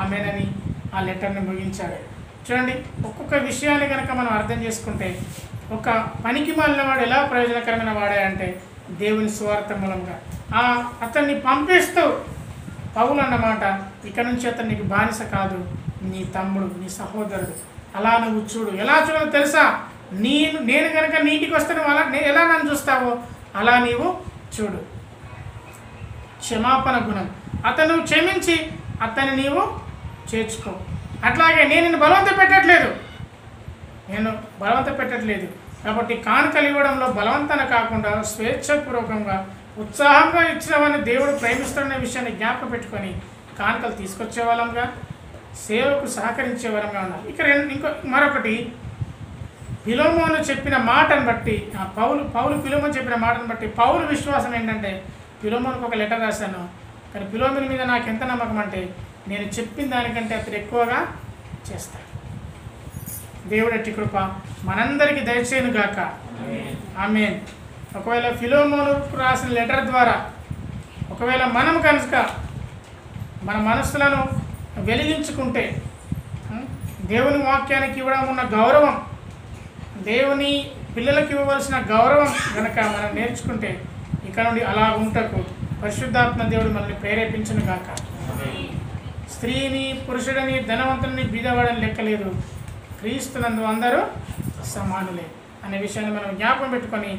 ఆమేనని ఆ లెటర్ని ముగించాడు. చూడండి, ఒక్కొక్క విషయాన్ని కనుక మనం అర్థం చేసుకుంటే ఒక పనికి మాలిన వాడు ఎలా ప్రయోజనకరమైన వాడే అంటే దేవుని స్వార్థ మూలంగా అతన్ని పంపిస్తూ పౌలు అన్నమాట, ఇక నుంచి అతను నీకు బానిస కాదు, నీ తమ్ముడు, నీ సహోదరుడు. అలా నువ్వు చూడు. ఎలా చూడాలో తెలుసా? నేను కనుక నీటికి వస్తే నువ్వు ఎలా నన్ను చూస్తావో అలా నీవు చూడు. క్షమాపణ గుణం. అతను క్షమించి అతన్ని నీవు చేర్చుకో. అట్లాగే నేను నిన్ను బలవంత పెట్టట్లేదు. కాబట్టి కానుకలు ఇవ్వడంలో బలవంతన కాకుండా స్వేచ్ఛపూర్వకంగా ఉత్సాహంగా ఇచ్చినవని దేవుడు ప్రేమిస్తున్న విషయాన్ని జ్ఞాపకం పెట్టుకొని కానుకలు తీసుకొచ్చే వాళ్ళంగా, సేవకు సహకరించే వరంగా ఉండాలి. మరొకటి, ఫిలోమోను చెప్పిన మాటను బట్టి పౌలు ఫిలోమోను చెప్పిన మాటను బట్టి పౌలు విశ్వాసం ఏంటంటే, ఫిలోమోనుకు ఒక లెటర్ రాశాను, కానీ ఫిలోమోను మీద నాకు ఎంత నమ్మకం అంటే నేను చెప్పిన దానికంటే అతడు ఎక్కువగా చేస్తాడు. దేవుడట్టి కృప మనందరికీ దయచేయను గాక. ఆమేన్. ఒకవేళ ఫిలోమోనుకు రాసిన లెటర్ ద్వారా ఒకవేళ మనం కనుక మన మనస్సులను వెలిగించుకుంటే, దేవుని వాక్యానికి ఇవ్వడం ఉన్న గౌరవం, దేవుని పిల్లలకు ఇవ్వవలసిన గౌరవం కనుక మనం నేర్చుకుంటే ఇక నుండి అలా ఉంటకు పరిశుద్ధాత్మ దేవుడు మనల్ని ప్రేరేపించును గాక. స్త్రీని, పురుషుడిని, ధనవంతుని, బీదవాడని లెక్కలేదు, క్రీస్తునందు అందరూ సమానులే అనే విషయాన్ని మనం జ్ఞాపకం పెట్టుకొని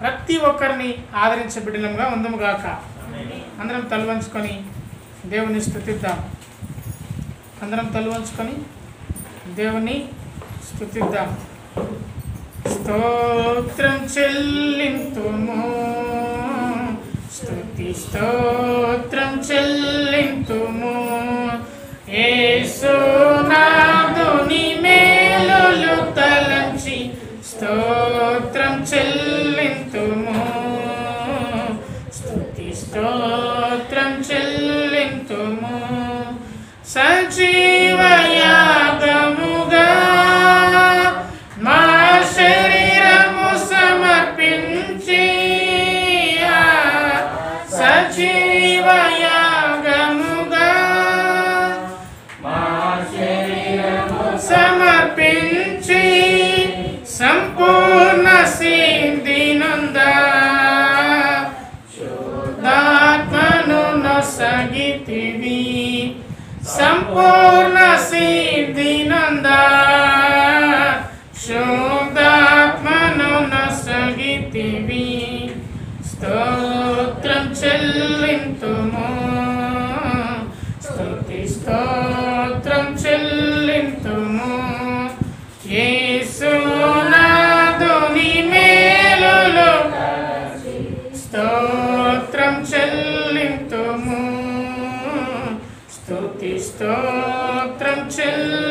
ప్రతి ఒక్కరిని ఆదరించే బిడ్డలంగా ఉందము గాక. అందరం తలవంచుకొని దేవుని స్తుతిద్దాం. దేవుని స్తుతిద్దాం. స్తోత్రం చెల్లింతుము, స్తోత్రం చెల్లింతుము, యేసునాథుని మేలులు తలంచి స్తోత్రం చెల్లింతుము, స్తోత్రం చెల్లింతుము. సజీవయాగముగా మా శరీరము సమర్పించి, సజీవయాగముగా మా శరీరము సమర్పించి సంపూర్ణ సిద్ధినందా శుద్ధాత్మను నొసగితివి, సంపూర్ణ సిద్ధినందా శుద్ధాత్మను నొసగితివి. స్తోత్రం చెల్లింతుము, స్తోత్రం చెల్లింతుము, యేసునాథుని మేలులు స్తోత్రం చెల్లింతుము, స్తోత్రం చెల్లి